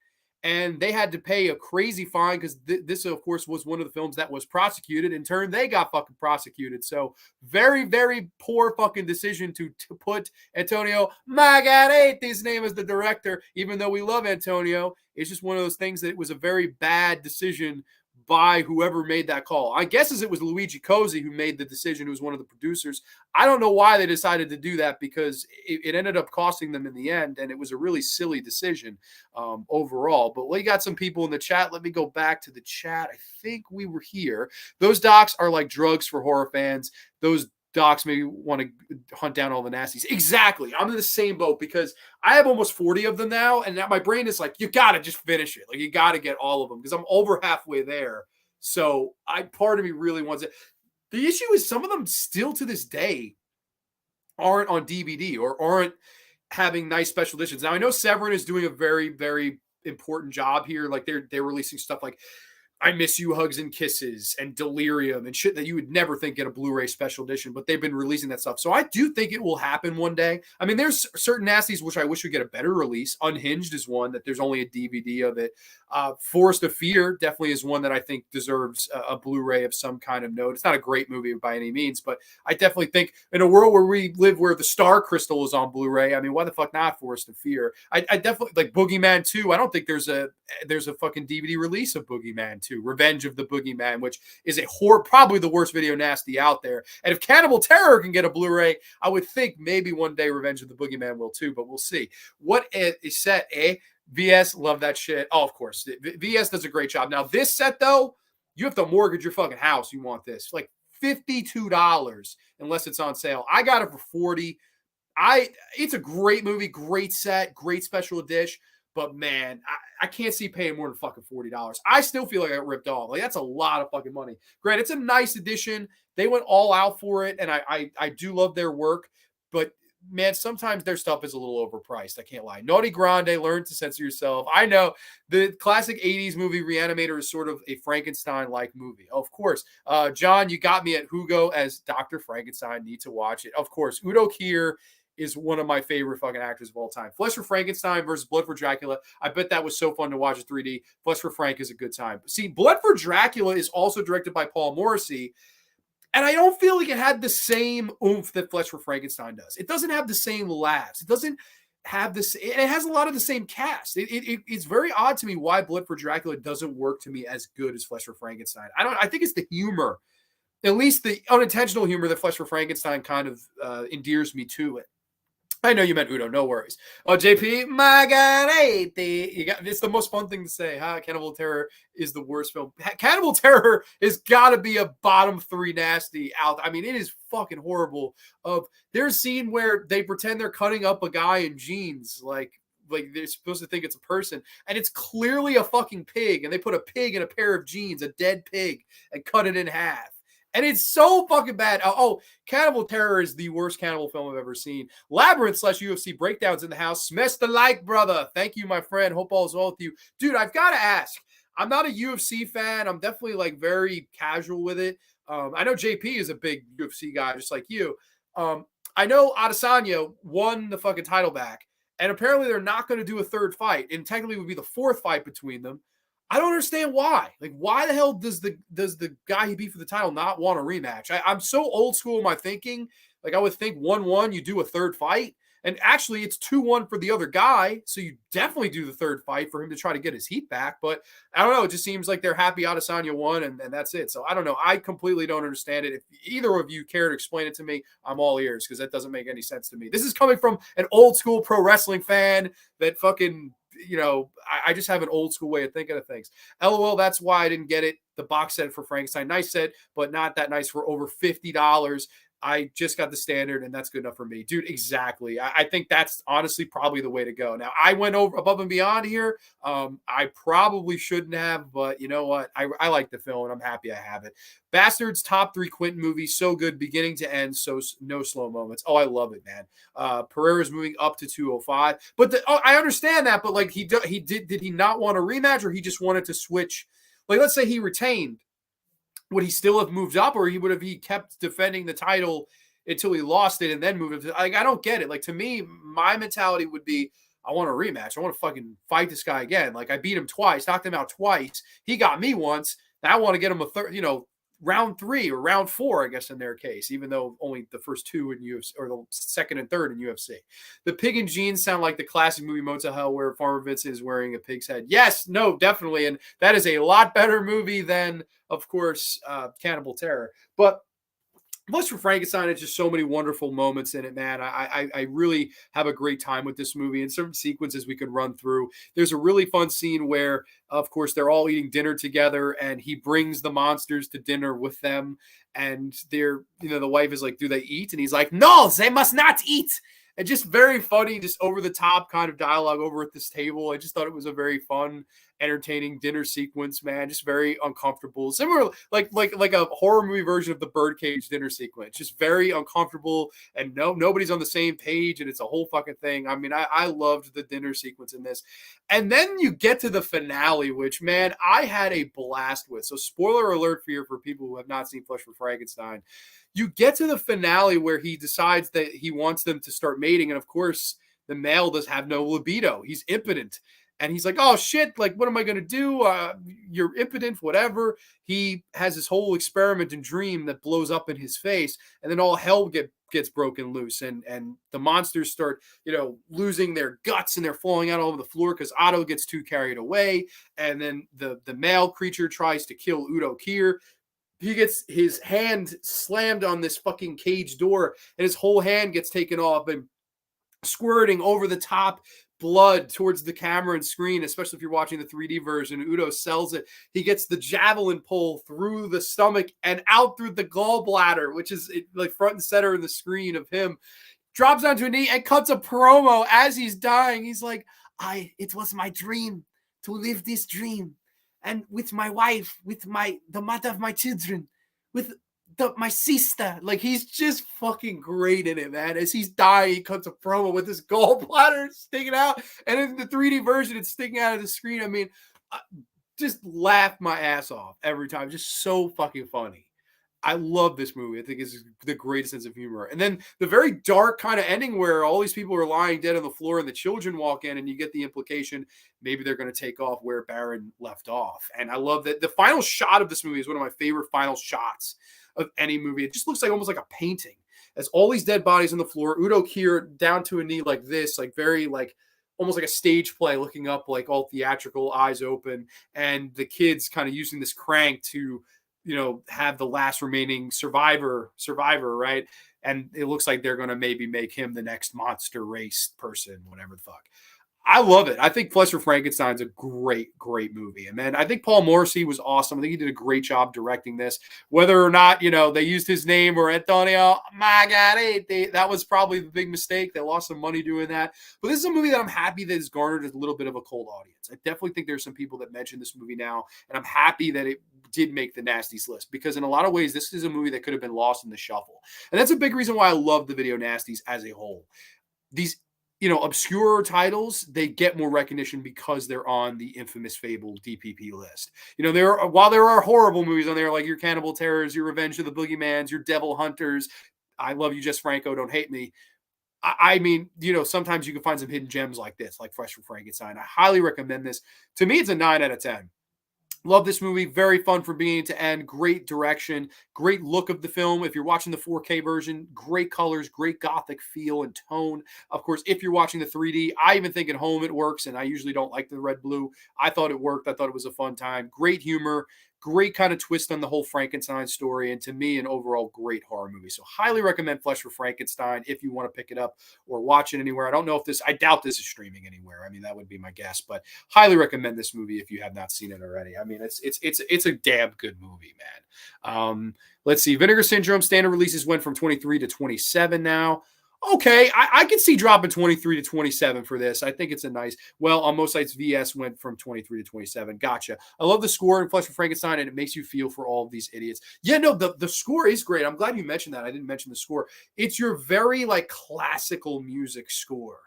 And they had to pay a crazy fine because this, of course, was one of the films that was prosecuted. In turn, they got fucking prosecuted. So very, very poor fucking decision to put Antonio Margheriti's name as the director, even though we love Antonio. It's just one of those things that it was a very bad decision by whoever made that call. I guess it was Luigi Cosi who made the decision, who was one of the producers. I don't know why they decided to do that, because it ended up costing them in the end, and it was a really silly decision overall. But we got some people in the chat. Let me go back to the chat. I think we were here. Those docs are like drugs for horror fans. Those docs maybe want to hunt down all the nasties. Exactly. I'm in the same boat, because I have almost 40 of them now, and now my brain is like, you got to just finish it. Like, you got to get all of them, because I'm over halfway there. So part of me really wants it. The issue is some of them still to this day aren't on DVD or aren't having nice special editions. Now, I know Severin is doing a very, very important job here. Like, they're releasing stuff like I Miss You, Hugs and Kisses, and Delirium, and shit that you would never think get a Blu-ray special edition, but they've been releasing that stuff. So I do think it will happen one day. I mean, there's certain nasties which I wish would get a better release. Unhinged is one that there's only a DVD of it. Forest of Fear definitely is one that I think deserves a Blu-ray of some kind of note. It's not a great movie by any means, but I definitely think in a world where we live, where the Star Crystal is on Blu-ray, I mean, why the fuck not Forest of Fear? I definitely like Boogeyman 2. I don't think there's a fucking DVD release of Boogeyman 2, Revenge of the Boogeyman, which is probably the worst video nasty out there. And if Cannibal Terror can get a Blu-ray, I would think maybe one day Revenge of the Boogeyman will too, but we'll see. What is set, eh? VS, love that shit. Oh, of course. VS does a great job. Now, this set, though, you have to mortgage your fucking house. You want this. Like $52 unless it's on sale. I got it for $40. It's a great movie, great set, great special edition. But man, I can't see paying more than fucking $40. I still feel like I got ripped off. Like, that's a lot of fucking money. Granted, it's a nice edition. They went all out for it, and I do love their work. But man, sometimes their stuff is a little overpriced. I can't lie. Naughty Grande, learn to censor yourself. I know the classic 80s movie Reanimator is sort of a Frankenstein-like movie. Of course. John, you got me at Hugo as Dr. Frankenstein. Need to watch it. Of course. Udo Kier is one of my favorite fucking actors of all time. Flesh for Frankenstein versus Blood for Dracula. I bet that was so fun to watch in 3D. Flesh for Frank is a good time. See, Blood for Dracula is also directed by Paul Morrissey, and I don't feel like it had the same oomph that Flesh for Frankenstein does. It doesn't have the same laughs. It doesn't have this. It has a lot of the same cast. It's very odd to me why Blood for Dracula doesn't work to me as good as Flesh for Frankenstein. I think it's the humor, at least the unintentional humor that Flesh for Frankenstein kind of endears me to it. I know you meant Udo, no worries. Oh, JP, it's the most fun thing to say, huh? Cannibal Terror is the worst film. Cannibal Terror has got to be a bottom 3 nasty out. I mean, it is fucking horrible. There's a scene where they pretend they're cutting up a guy in jeans, like they're supposed to think it's a person, and it's clearly a fucking pig, and they put a pig in a pair of jeans, a dead pig, and cut it in half. And it's so fucking bad. Oh, Cannibal Terror is the worst cannibal film I've ever seen. Labyrinth / UFC breakdowns in the house. Smash the like, brother. Thank you, my friend. Hope all is well with you. Dude, I've got to ask. I'm not a UFC fan. I'm definitely like very casual with it. I know JP is a big UFC guy, just like you. I know Adesanya won the fucking title back. And apparently they're not going to do a third fight. And technically it would be the 4th fight between them. I don't understand why. Like, why the hell does the guy he beat for the title not want a rematch? I'm so old school in my thinking. Like, I would think 1-1, you do a third fight. And actually, it's 2-1 for the other guy. So you definitely do the third fight for him to try to get his heat back. But I don't know. It just seems like they're happy Adesanya won, and that's it. So I don't know. I completely don't understand it. If either of you care to explain it to me, I'm all ears, because that doesn't make any sense to me. This is coming from an old school pro wrestling fan that fucking, I just have an old school way of thinking of things. LOL, that's why I didn't get it. The box set for Frankenstein. Nice set, but not that nice for over $50. I just got the standard, and that's good enough for me. Dude, exactly. I think that's honestly probably the way to go. Now, I went over above and beyond here. I probably shouldn't have, but you know what? I like the film, and I'm happy I have it. Bastards, top 3 Quentin movies. So good, beginning to end, so no slow moments. Oh, I love it, man. Pereira's moving up to 205. But I understand that, but like did he not want a rematch, or he just wanted to switch? Like, let's say he retained. Would he still have moved up, or would he kept defending the title until he lost it and then moved up? Like, I don't get it. Like, to me, my mentality would be, I want a rematch. I want to fucking fight this guy again. Like, I beat him twice, knocked him out twice. He got me once. Now I want to get him a third, round 3 or round 4, I guess, in their case, even though only the first 2 in UFC, or the second and third in UFC. The pig and jeans sound like the classic movie Motel Hell where Farmer Vince is wearing a pig's head. Yes, no, definitely. And that is a lot better movie than, of course, Cannibal Terror. But Plus, for Frankenstein, it's just so many wonderful moments in it, man. I really have a great time with this movie, and certain sequences we could run through. There's a really fun scene where, of course, they're all eating dinner together, and he brings the monsters to dinner with them. And the wife is like, "Do they eat?" And he's like, "No, they must not eat." And just very funny, just over the top kind of dialogue over at this table. I just thought it was a very fun, entertaining dinner sequence, man. Just very uncomfortable. Similar, like a horror movie version of the birdcage dinner sequence. Just very uncomfortable, and nobody's on the same page, and it's a whole fucking thing. I mean, I loved the dinner sequence in this. And then you get to the finale, which, man, I had a blast with. So spoiler alert for people who have not seen Flesh for Frankenstein. You get to the finale where he decides that he wants them to start mating. And of course, the male does have no libido. He's impotent. And he's like, "Oh, shit, like, what am I going to do? You're impotent, whatever." He has this whole experiment and dream that blows up in his face. And then all hell gets broken loose. And the monsters start, losing their guts, and they're falling out all over the floor because Otto gets too carried away. And then the male creature tries to kill Udo Kier. He gets his hand slammed on this fucking cage door, and his whole hand gets taken off and squirting over the top blood towards the camera and screen, especially if you're watching the 3D version. Udo sells it. He gets the javelin pull through the stomach and out through the gallbladder, which is like front and center in the screen of him. Drops onto a knee and cuts a promo as he's dying. He's like, it was my dream to live this dream. And with my wife, with the mother of my children, with my sister. Like, he's just fucking great in it, man. As he's dying, he cuts a promo with his gallbladder sticking out. And in the 3D version, it's sticking out of the screen. I mean, I just laugh my ass off every time. Just so fucking funny. I love this movie. I think it's the greatest sense of humor. And then the very dark kind of ending where all these people are lying dead on the floor and the children walk in, and you get the implication maybe they're going to take off where Baron left off. And I love that the final shot of this movie is one of my favorite final shots of any movie. It just looks like almost like a painting. As all these dead bodies on the floor, Udo Kier down to a knee like this, like very like almost like a stage play, looking up like all theatrical, eyes open, and the kids kind of using this crank to have the last remaining survivor, right? And it looks like they're going to maybe make him the next monster race person, whatever the fuck. I love it. I think Flesh for Frankenstein's a great, great movie. And then I think Paul Morrissey was awesome. I think he did a great job directing this. Whether or not, they used his name or Antonio Margheriti, that was probably the big mistake. They lost some money doing that. But this is a movie that I'm happy that has garnered a little bit of a cold audience. I definitely think there's some people that mention this movie now, and I'm happy that it did make the Nasties list, because in a lot of ways, this is a movie that could have been lost in the shuffle. And that's a big reason why I love the Video Nasties as a whole. These obscure titles, they get more recognition because they're on the infamous fabled DPP list. While there are horrible movies on there, like your Cannibal Terrors, your Revenge of the Boogeymans, your Devil Hunters, I Love You Just Franco, Don't Hate Me. I mean, sometimes you can find some hidden gems like this, like Flesh for Frankenstein. I highly recommend this. To me, it's a 9 out of 10. Love this movie. Very fun from beginning to end. Great direction. Great look of the film. If you're watching the 4K version, great colors, great gothic feel and tone. Of course, if you're watching the 3D, I even think at home it works, and I usually don't like the red-blue. I thought it worked. I thought it was a fun time. Great humor. Great kind of twist on the whole Frankenstein story, and to me, an overall great horror movie. So highly recommend Flesh for Frankenstein if you want to pick it up or watch it anywhere. I doubt this is streaming anywhere. I mean, that would be my guess, but highly recommend this movie if you have not seen it already. I mean, it's a damn good movie, man. Let's see. Vinegar Syndrome standard releases went from 23 to 27 now. Okay, I can see dropping 23 to 27 for this. I think it's a nice, on most sites, VS went from 23 to 27. Gotcha. I love the score in Flesh for Frankenstein, and it makes you feel for all of these idiots. Yeah, no, the score is great. I'm glad you mentioned that. I didn't mention the score. It's your very, classical music score.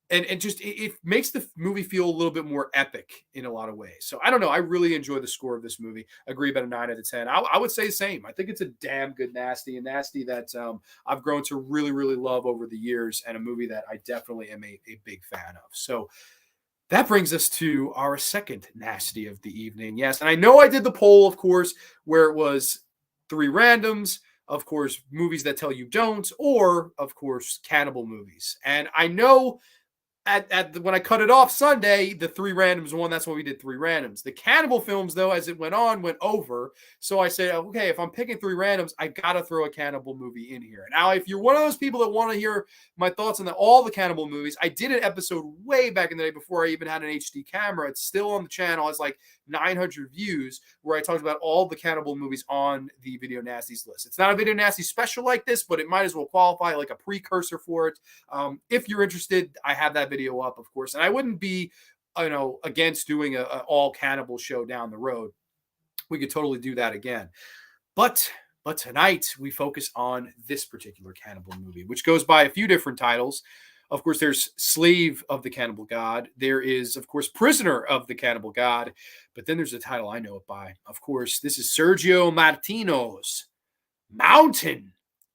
And it makes the movie feel a little bit more epic in a lot of ways. So I don't know. I really enjoy the score of this movie. Agree about a 9 out of 10. I would say the same. I think it's a damn good Nasty that I've grown to really, really love over the years, and a movie that I definitely am a big fan of. So that brings us to our second Nasty of the evening. Yes, and I know I did the poll, of course, where it was Three randoms, of course, movies that tell you don't, or of course, cannibal movies. And I know when I cut it off Sunday, the three randoms won. That's why we did three randoms. The cannibal films, though, as it went on, went over. So I said, okay, if I'm picking three randoms, I gotta throw a cannibal movie in here. Now, if you're one of those people that want to hear my thoughts on all the cannibal movies, I did an episode way back in the day before I even had an HD camera. It's still on the channel. It's like 900 views, where I talked about all the cannibal movies on the Video Nasties list. It's not a Video Nasty special like this, but it might as well qualify like a precursor for it. If you're interested, I have that video up, of course, and I wouldn't be, against doing a all cannibal show down the road. We could totally do that again, but tonight we focus on this particular cannibal movie, which goes by a few different titles. Of course, there's Slave of the Cannibal God. There is, of course, Prisoner of the Cannibal God. But then there's a title I know it by. Of course, this is Sergio Martino's Mountain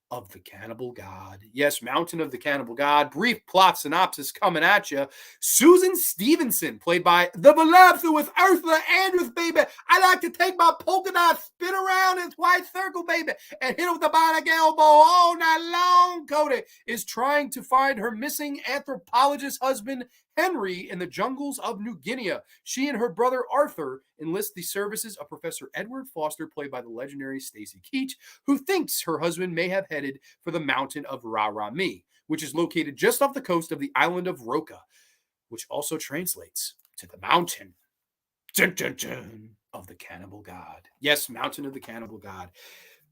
of the Cannibal God. Yes, Mountain of the Cannibal God. Brief plot synopsis coming at you. Susan Stevenson, played by the voluptuous Ursula Andress, baby. I like to take my polka dot, spin around in its white circle, baby, and hit it with the bionic elbow all night long. Cody is trying to find her missing anthropologist husband, Henry, in the jungles of New Guinea. She and her brother Arthur enlist the services of Professor Edward Foster, played by the legendary Stacy Keach, who thinks her husband may have headed for the mountain of Ra-Ra-Mi, which is located just off the coast of the island of Roca, which also translates to the mountain dun, dun, dun, of the Cannibal God. Yes, Mountain of the Cannibal God.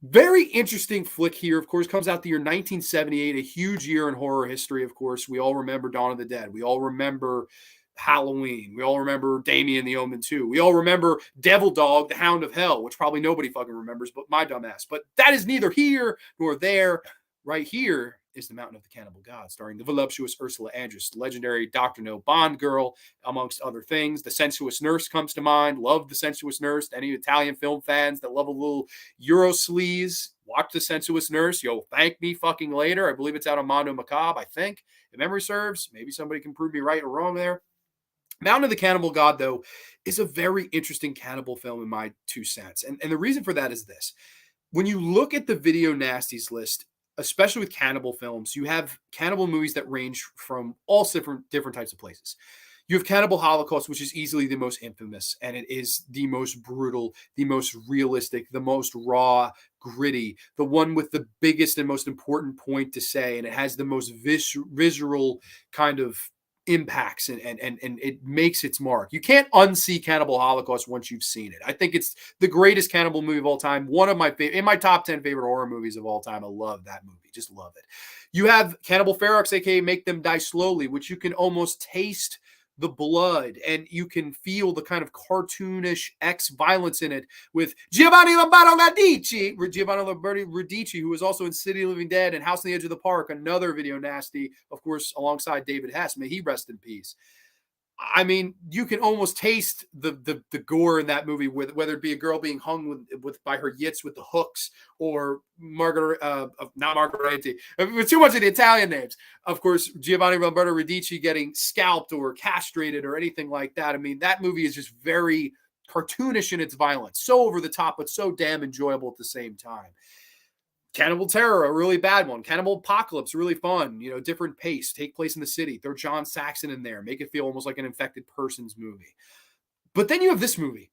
Very interesting flick here, of course, comes out the year 1978, a huge year in horror history, of course. We all remember Dawn of the Dead. We all remember Halloween. We all remember Damien the Omen 2. We all remember Devil Dog, the Hound of Hell, which probably nobody fucking remembers but my dumb ass. But that is neither here nor there. Right here is the Mountain of the Cannibal God, starring the voluptuous Ursula Andress, legendary Dr. No Bond girl, amongst other things. The Sensuous Nurse comes to mind. Love the Sensuous Nurse. Any Italian film fans that love a little Euro sleaze, watch the Sensuous Nurse. You'll thank me fucking later. I believe it's out on Mondo Macabre, I think. If memory serves, maybe somebody can prove me right or wrong there. Mountain of the Cannibal God, though, is a very interesting cannibal film in my 2 cents. And the reason for that is this. When you look at the Video Nasties list, especially with cannibal films, you have cannibal movies that range from all different types of places. You have Cannibal Holocaust, which is easily the most infamous, and it is the most brutal, the most realistic, the most raw, gritty, the one with the biggest and most important point to say, and it has the most visceral kind of impacts and it makes its mark. You can't unsee Cannibal Holocaust once you've seen it. I think it's the greatest cannibal movie of all time. One of my in my top 10 favorite horror movies of all time. I love that movie. Just love it. You have Cannibal Ferox, aka Make Them Die Slowly, which you can almost taste the blood and you can feel the kind of cartoonish violence in it with Giovanni Lombardi Radici, who was also in City of the Living Dead and House on the Edge of the Park, another Video Nasty, of course, alongside David Hess. May he rest in peace. I mean, you can almost taste the gore in that movie, with whether it be a girl being hung with by her yits with the hooks, or not Margheriti, with too much of the Italian names. Of course, Giovanni Roberto Radici getting scalped or castrated or anything like that. I mean, that movie is just very cartoonish in its violence, so over the top, but so damn enjoyable at the same time. Cannibal Terror, a really bad one. Cannibal Apocalypse, really fun. Different pace. Take place in the city. Throw John Saxon in there. Make it feel almost like an infected person's movie. But then you have this movie,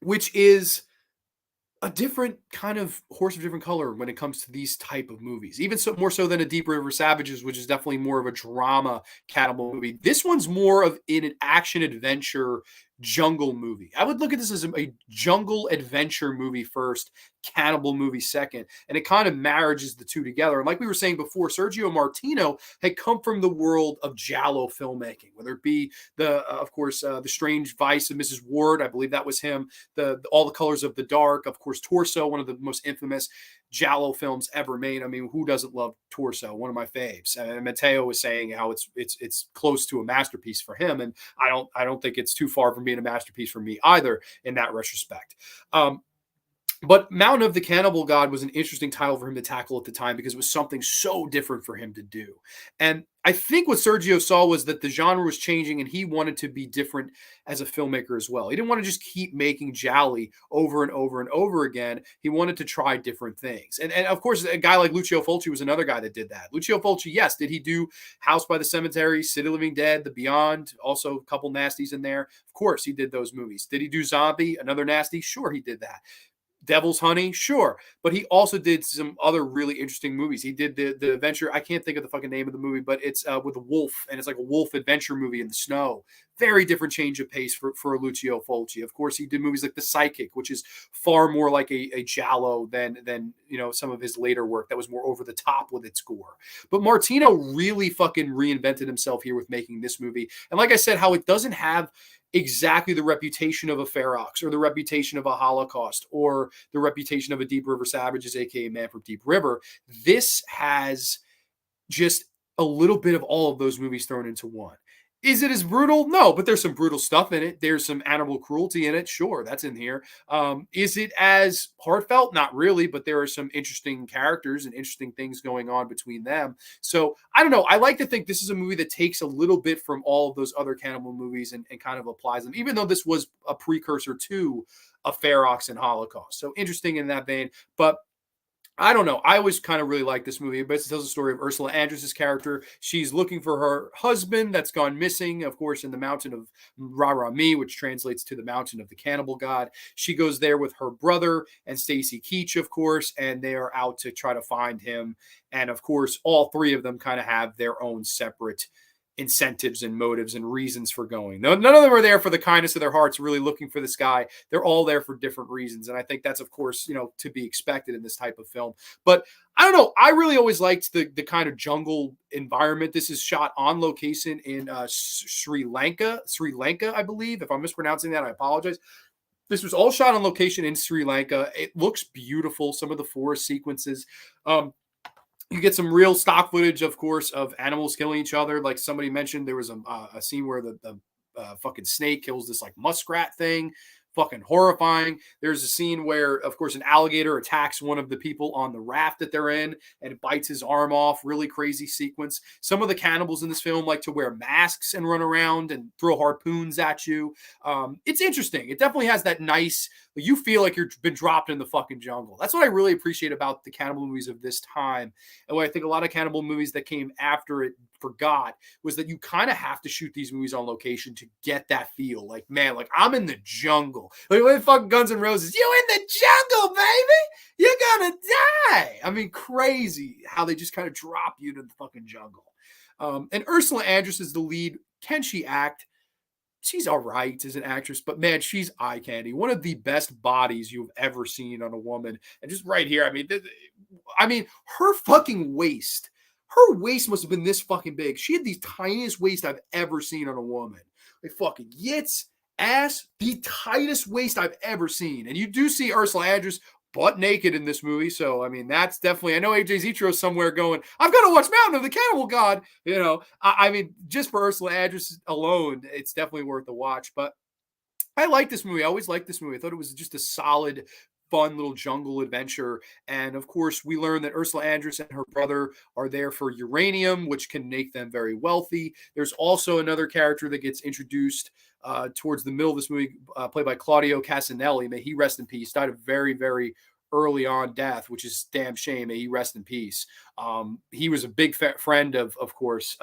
which is a different kind of horse of different color when it comes to these type of movies. Even so, more so than a Deep River Savages, which is definitely more of a drama cannibal movie. This one's more of an action adventure jungle movie. I would look at this as a jungle adventure movie first, cannibal movie second, and it kind of marriages the two together. And like we were saying before, Sergio Martino had come from the world of giallo filmmaking, whether it be of course, the Strange Vice of Mrs. Ward, I believe that was him. All the Colors of the Dark, of course, Torso, one of the most infamous giallo films ever made. I mean, who doesn't love Torso? One of my faves. And Matteo was saying how it's close to a masterpiece for him, and I don't think it's too far from being a masterpiece for me either in that retrospect. But Mountain of the Cannibal God was an interesting title for him to tackle at the time because it was something so different for him to do. And I think what Sergio saw was that the genre was changing and he wanted to be different as a filmmaker as well. He didn't want to just keep making Jolly over and over and over again. He wanted to try different things. And of course, a guy like Lucio Fulci was another guy that did that. Lucio Fulci, yes, did he do House by the Cemetery, City of the Living Dead, The Beyond, also a couple nasties in there? Of course, he did those movies. Did he do Zombie, another nasty? Sure, he did that. Devil's Honey, sure, but he also did some other really interesting movies. He did the adventure. I can't think of the fucking name of the movie, but it's with a wolf, and it's like a wolf adventure movie in the snow. Very different change of pace for Lucio Fulci. Of course, he did movies like The Psychic, which is far more like a giallo than some of his later work that was more over the top with its gore. But Martino really fucking reinvented himself here with making this movie, and like I said, how it doesn't have exactly the reputation of a Ferox or the reputation of a Holocaust or the reputation of a Deep River Savages, aka Man from Deep River. This has just a little bit of all of those movies thrown into one. Is it as brutal? No, but there's some brutal stuff in it. There's some animal cruelty in it. Sure, that's in here. Is it as heartfelt? Not really, but there are some interesting characters and interesting things going on between them. So I don't know. I like to think this is a movie that takes a little bit from all of those other cannibal movies and kind of applies them, even though this was a precursor to a Ferox and Holocaust. So interesting in that vein. But I don't know. I always kind of really like this movie. But it tells the story of Ursula Andress's character. She's looking for her husband that's gone missing, of course, in the mountain of Ra-Ra-Mi, which translates to the mountain of the Cannibal God. She goes there with her brother and Stacy Keach, of course, and they are out to try to find him. And of course, all three of them kind of have their own separate incentives and motives and reasons for going. None of them are there for the kindness of their hearts, really looking for this guy. They're all there for different reasons. And I think that's, of course, to be expected in this type of film. But I don't know. I really always liked the kind of jungle environment. This is shot on location in Sri Lanka, I believe. If I'm mispronouncing that, I apologize. This was all shot on location in Sri Lanka. It looks beautiful. Some of the forest sequences. You get some real stock footage, of course, of animals killing each other. Like somebody mentioned, there was a scene where the fucking snake kills this like muskrat thing. Fucking horrifying. There's a scene where, of course, an alligator attacks one of the people on the raft that they're in and it bites his arm off. Really crazy sequence. Some of the cannibals in this film like to wear masks and run around and throw harpoons at you. It's interesting. It definitely has that nice, you feel like you've been dropped in the fucking jungle. That's what I really appreciate about the cannibal movies of this time. And what I think a lot of cannibal movies that came after it forgot was that you kind of have to shoot these movies on location to get that feel. Like, man, like I'm in the jungle. Like when fucking Guns N' Roses, you in the jungle, baby. You're gonna die. I mean, crazy how they just kind of drop you to the fucking jungle. And Ursula Andress is the lead. Can she act? She's all right as an actress, but man, she's eye candy. One of the best bodies you've ever seen on a woman. And just right here, I mean, her fucking waist. Her waist must have been this fucking big. She had the tiniest waist I've ever seen on a woman. Like fucking yits, ass, the tightest waist I've ever seen. And you do see Ursula Andress butt naked in this movie. So, I mean, that's definitely, I know AJ Zetro somewhere going, I've got to watch Mountain of the Cannibal God. I mean, just for Ursula Andress alone, it's definitely worth the watch. But I like this movie. I always liked this movie. I thought it was just a solid, fun little jungle adventure. And of course, we learn that Ursula Andress and her brother are there for uranium, which can make them very wealthy. There's also another character that gets introduced towards the middle of this movie, played by Claudio Casanelli. May he rest in peace. Died a very, very early on death, which is damn shame. May he rest in peace. He was a big friend of course,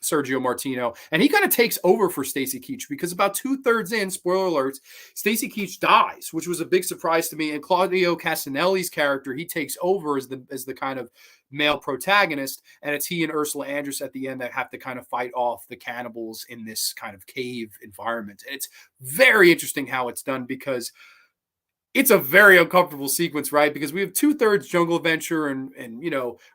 Sergio Martino, and he kind of takes over for Stacy Keach because about 2/3 in, spoiler alerts, Stacy Keach dies, which was a big surprise to me. And Claudio Casanelli's character, he takes over as the kind of male protagonist, and it's he and Ursula Andress at the end that have to kind of fight off the cannibals in this kind of cave environment. And it's very interesting how it's done because it's a very uncomfortable sequence, right? Because we have 2/3 jungle adventure and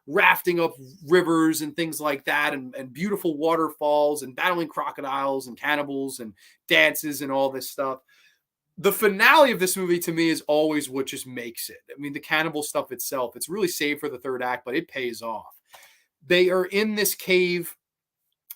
rafting up rivers and things like that, and beautiful waterfalls and battling crocodiles and cannibals and dances and all this stuff. The finale of this movie to me is always what just makes it. I mean, the cannibal stuff itself, it's really saved for the third act, but it pays off. They are in this cave.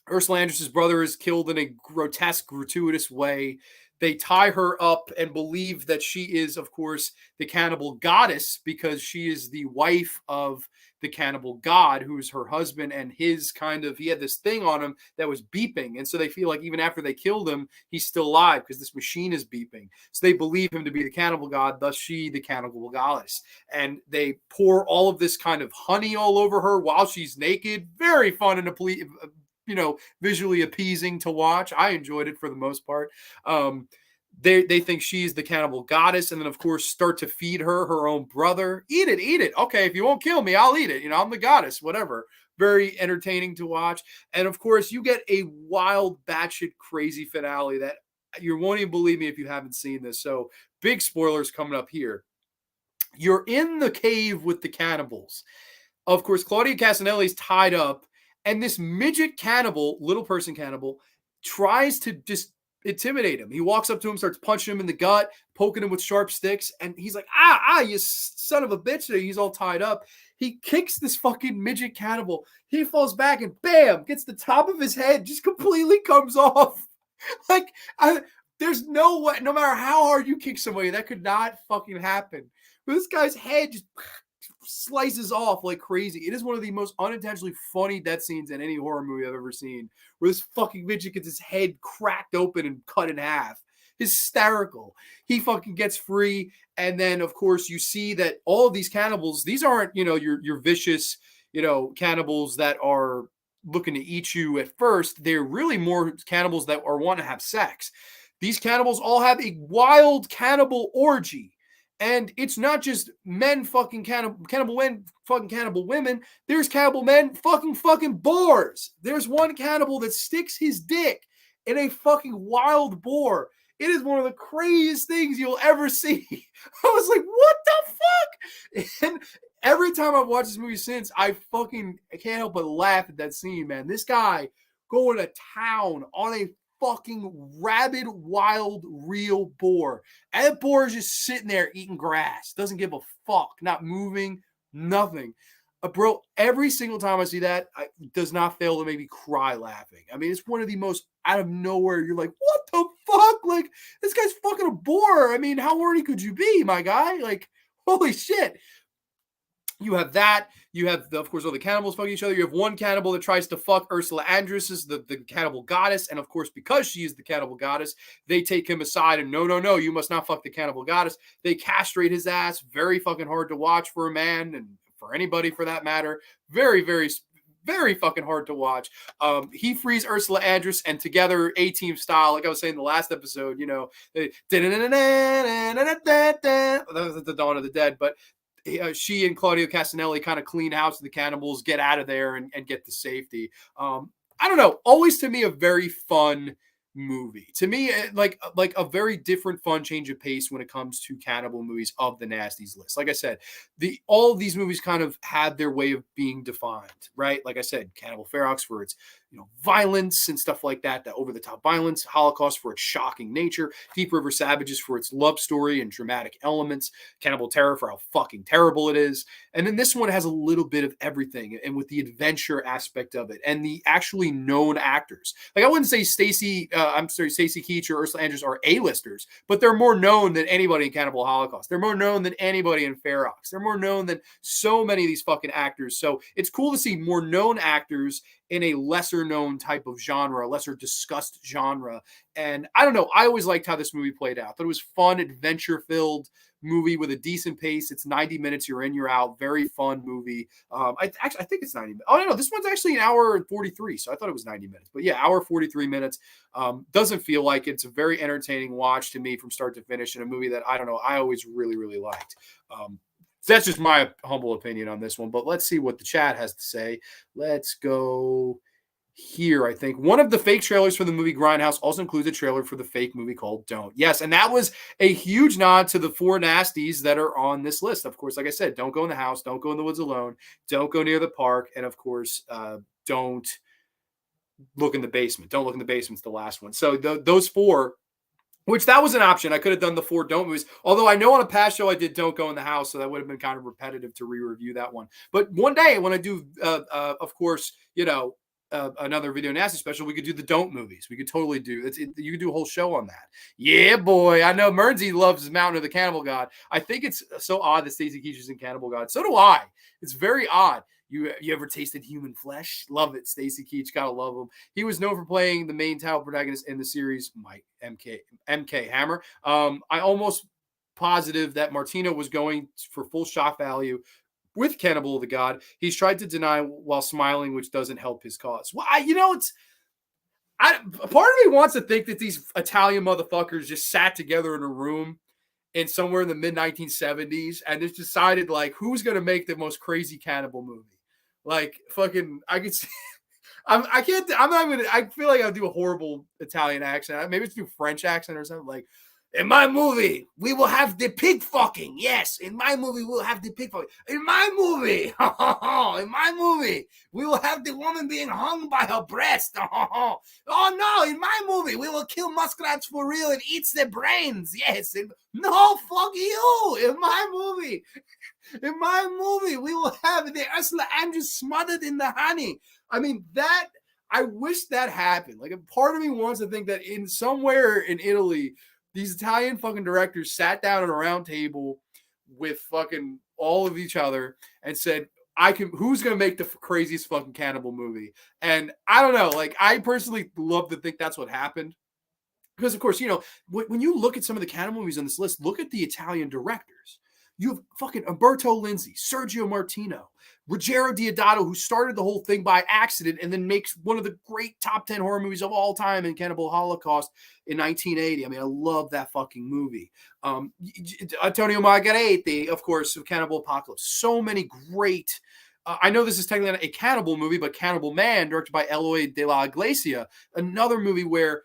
Ursula Andress's brother is killed in a grotesque, gratuitous way. they tie her up and believe that she is, of course, the cannibal goddess because she is the wife of the cannibal god, who's her husband, and his kind of, he had this thing on him that was beeping. And so they feel like even after they killed him, he's still alive because this machine is beeping. So they believe him to be the cannibal god, thus she the cannibal goddess. And they pour all of this kind of honey all over her while she's naked. Very fun and visually appeasing to watch. I enjoyed it for the most part. They think she's the cannibal goddess, and then of course start to feed her own brother. Eat it. Okay, if you won't kill me, I'll eat it. I'm the goddess, whatever. Very entertaining to watch. And of course, you get a wild, batshit crazy finale that you won't even believe me if you haven't seen this. So big spoilers coming up here. You're in the cave with the cannibals. Of course, Claudia Casanelli's tied up, and this midget cannibal, little person cannibal, tries to just intimidate him. He walks up to him, starts punching him in the gut, poking him with sharp sticks, and he's like, you son of a bitch. He's all tied up. He kicks this fucking midget cannibal. He falls back and bam, gets the top of his head, just completely comes off. There's no way, no matter how hard you kick somebody, that could not fucking happen. But this guy's head just slices off like crazy. It is one of the most unintentionally funny death scenes in any horror movie I've ever seen, where this fucking midget gets his head cracked open and cut in half. Hysterical. He fucking gets free, and then of course you see that all of these cannibals, these aren't your vicious cannibals that are looking to eat you at first. They're really more cannibals that are want to have sex. These cannibals all have a wild cannibal orgy. And it's not just men fucking cannibal men fucking cannibal women. There's cannibal men fucking boars. There's one cannibal that sticks his dick in a fucking wild boar. It is one of the craziest things you'll ever see. I was like, what the fuck? And every time I've watched this movie since, I can't help but laugh at that scene, man. This guy going to town on a fucking rabid, wild, real boar. And that boar is just sitting there eating grass. Doesn't give a fuck. Not moving. Nothing. Bro, every single time I see that, it does not fail to make me cry laughing. I mean, it's one of the most out of nowhere. You're like, what the fuck? Like, this guy's fucking a boar. I mean, how horny could you be, my guy? Like, holy shit. You have that. You have, of course, all the cannibals fucking each other. You have one cannibal that tries to fuck Ursula Andress, the cannibal goddess. And, of course, because she is the cannibal goddess, they take him aside and no, you must not fuck the cannibal goddess. They castrate his ass. Very fucking hard to watch for a man and for anybody for that matter. Very, very, very fucking hard to watch. He frees Ursula Andress, and together, A-Team style, like I was saying in the last episode, that was the Dawn of the Dead, but she and Claudio Casanelli kind of clean house of the cannibals, get out of there, and get to safety. I don't know. Always to me a very fun movie. To me, like a very different, fun change of pace when it comes to cannibal movies of the Nasties list. Like I said, all of these movies kind of had their way of being defined, right? Like I said, Cannibal Ferox for its violence and stuff like that, that over-the-top violence, Holocaust for its shocking nature, Deep River Savages for its love story and dramatic elements, Cannibal Terror for how fucking terrible it is. And then this one has a little bit of everything, and with the adventure aspect of it, and the actually known actors. Like, I wouldn't say Stacy Keach or Ursula Andress are A-listers, but they're more known than anybody in Cannibal Holocaust. They're more known than anybody in Ferox. They're more known than so many of these fucking actors. So it's cool to see more known actors in a lesser known type of genre, a lesser discussed genre. And I don't know, I always liked how this movie played out. I thought it was fun, adventure filled movie with a decent pace. It's 90 minutes, you're in, you're out. Very fun movie. I think it's 90 minutes. Oh no, this one's actually an hour and 43. So I thought it was 90 minutes, but yeah, hour 43 minutes. Doesn't feel like it's a very entertaining watch to me from start to finish, in a movie that I don't know, I always really, really liked. So that's just my humble opinion on this one, but let's see what the chat has to say. Let's go here. I think one of the fake trailers for the movie Grindhouse also includes a trailer for the fake movie called Don't. Yes, and that was a huge nod to the 4 Nasties that are on this list. Of course, like I said, don't go in the house, don't go in the woods alone, don't go near the park, and of course, don't look in the basement. Don't look in the basement's the last one. So those 4, which that was an option. I could have done the 4 Don't movies. Although I know on a past show I did Don't Go in the House, so that would have been kind of repetitive to re-review that one. But one day when I do, of course, another Video Nasty special, we could do the Don't movies. We could totally do it. You could do a whole show on that. Yeah, boy. I know Mernsey loves Mountain of the Cannibal God. I think it's so odd that Stacy Keach is in Cannibal God. So do I. It's very odd. You ever tasted human flesh? Love it. Stacy Keach, gotta love him. He was known for playing the main title protagonist in the series, Mike MK Hammer. I almost positive that Martino was going for full shock value with Cannibal the God. He's tried to deny while smiling, which doesn't help his cause. Well, part of me wants to think that these Italian motherfuckers just sat together in a room in somewhere in the mid 1970s and just decided like who's gonna make the most crazy cannibal movie. Like fucking, I could see. I can't. I'm not gonna. I feel like I'll do a horrible Italian accent. Maybe it's do French accent or something. Like, in my movie, we will have the pig fucking. Yes, in my movie, we'll have the pig fucking. In my movie, in my movie, we will have the woman being hung by her breast. Oh no, in my movie, we will kill muskrats for real and eat their brains. Yes, no, fuck you. In my movie, we will have the Ursula Andress smothered in the honey. I mean, I wish that happened. Like, a part of me wants to think that in somewhere in Italy, these Italian fucking directors sat down at a round table with fucking all of each other and said, who's going to make the craziest fucking cannibal movie? And I don't know, like, I personally love to think that's what happened. Because, of course, when you look at some of the cannibal movies on this list, look at the Italian directors. You have fucking Umberto Lenzi, Sergio Martino, Ruggero Deodato, who started the whole thing by accident and then makes one of the great top 10 horror movies of all time in Cannibal Holocaust in 1980. I mean, I love that fucking movie. Antonio Margheriti, of course, of Cannibal Apocalypse. So many great. I know this is technically not a cannibal movie, but Cannibal Man, directed by Eloy de la Iglesia. Another movie where,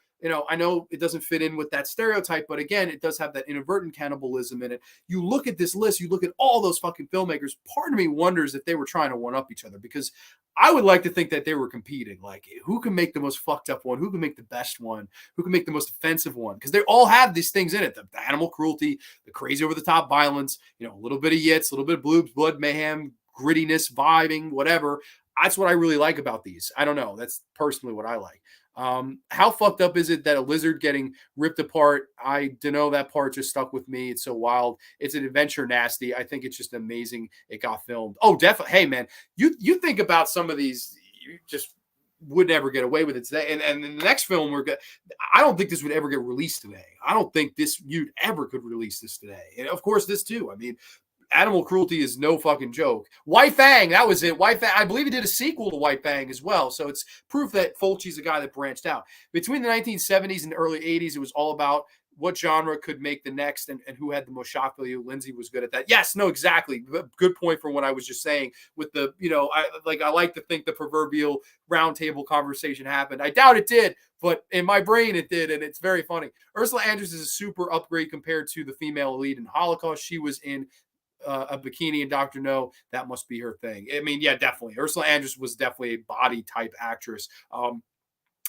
I know it doesn't fit in with that stereotype, but again, it does have that inadvertent cannibalism in it. You look at this list, you look at all those fucking filmmakers, part of me wonders if they were trying to one-up each other, because I would like to think that they were competing. Like, who can make the most fucked up one? Who can make the best one? Who can make the most offensive one? Because they all have these things in it. The animal cruelty, the crazy over-the-top violence, a little bit of yits, a little bit of bloobs, blood, mayhem, grittiness, vibing, whatever. That's what I really like about these. I don't know. That's personally what I like. How fucked up is it that a lizard getting ripped apart? I don't know. That part just stuck with me. It's so wild. It's an adventure nasty. I think it's just amazing it got filmed. Oh, definitely. Hey, man, you think about some of these, you just would never get away with it today. And in the next film, I don't think this would ever get released today. I don't think you'd ever could release this today. And of course, this too. I mean, animal cruelty is no fucking joke. White Fang, that was it. White Fang, I believe he did a sequel to White Fang as well. So it's proof that Fulci's a guy that branched out. Between the 1970s and the early 80s, it was all about what genre could make the next and who had the most shock value. Lenzi was good at that. Yes, no, exactly. Good point from what I was just saying with the, I like to think the proverbial roundtable conversation happened. I doubt it did, but in my brain it did, and it's very funny. Ursula Andress is a super upgrade compared to the female lead in Holocaust. She was in a bikini and Dr. No, that must be her thing. I mean, yeah, definitely. Ursula Andress was definitely a body type actress.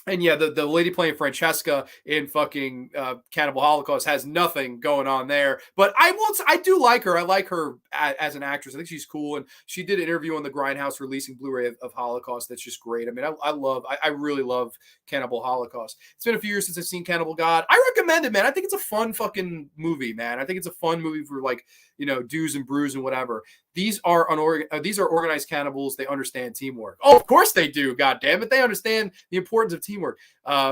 And yeah, the lady playing Francesca in fucking Cannibal Holocaust has nothing going on there. But I do like her. I like her as an actress. I think she's cool. And she did an interview on the Grindhouse releasing Blu-ray of Holocaust. That's just great. I mean, I really love Cannibal Holocaust. It's been a few years since I've seen Cannibal God. I recommend it, man. I think it's a fun fucking movie, man. I think it's a fun movie for like, do's and brews and whatever. These are organized cannibals. They understand teamwork. Oh, of course they do. God damn it. They understand the importance of teamwork.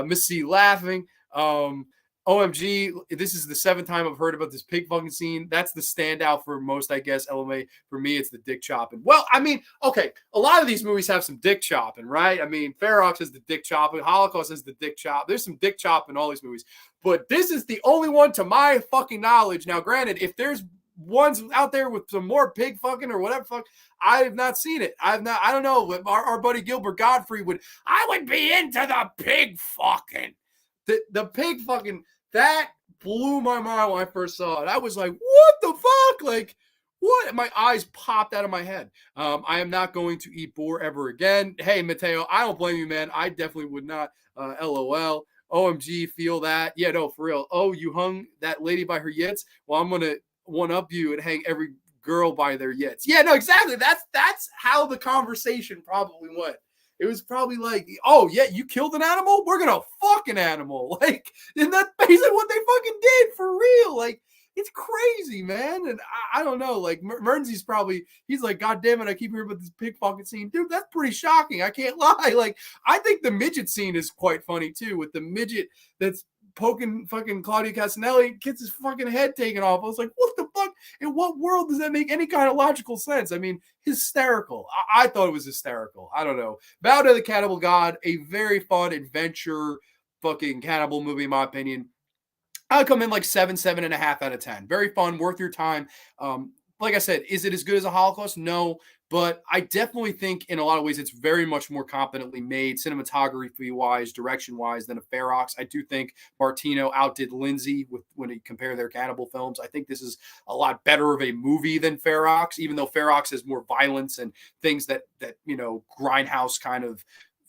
Miss C laughing. OMG, this is the 7th time I've heard about this pig fucking scene. That's the standout for most, I guess. LMA, for me, it's the dick chopping. Well, I mean, okay, a lot of these movies have some dick chopping, right? I mean, Ferox has the dick chopping. Holocaust has the dick chop. There's some dick chopping in all these movies. But this is the only one to my fucking knowledge. Now, granted, if there's ones out there with some more pig fucking or whatever fuck, I have not seen it. I don't know. Our buddy Gilbert Godfrey I would be into the pig fucking. The pig fucking, that blew my mind when I first saw it. I was like, what the fuck? Like, what? My eyes popped out of my head. I am not going to eat boar ever again. Hey, Mateo, I don't blame you, man. I definitely would not. LOL. OMG, feel that. Yeah, no, for real. Oh, you hung that lady by her yits? Well, I'm going to one-up you and hang every girl by their yits. Yeah, no, exactly. That's how the conversation probably went. It was probably like, oh yeah, you killed an animal? We're gonna fuck an animal. Like, and that's basically what they fucking did for real. Like, it's crazy, man. And I don't know. Like, Mernzi's probably, he's like, God damn it, I keep hearing about this pig fucking scene. Dude, that's pretty shocking. I can't lie. Like, I think the midget scene is quite funny too, with the midget that's poking fucking Claudio Castagnelli, gets his fucking head taken off. I was like, what the fuck? In what world does that make any kind of logical sense? I mean, hysterical. I thought it was hysterical. I don't know. Bow to the Cannibal God, a very fun adventure fucking cannibal movie, in my opinion. I'll come in like 7.5 out of 10. Very fun, worth your time. Like I said, is it as good as a Holocaust? No, but I definitely think in a lot of ways it's very much more competently made, cinematography wise, direction wise, than a Ferox. I do think Martino outdid Lindsay when you compare their cannibal films. I think this is a lot better of a movie than Ferox, even though Ferox has more violence and things that grindhouse kind of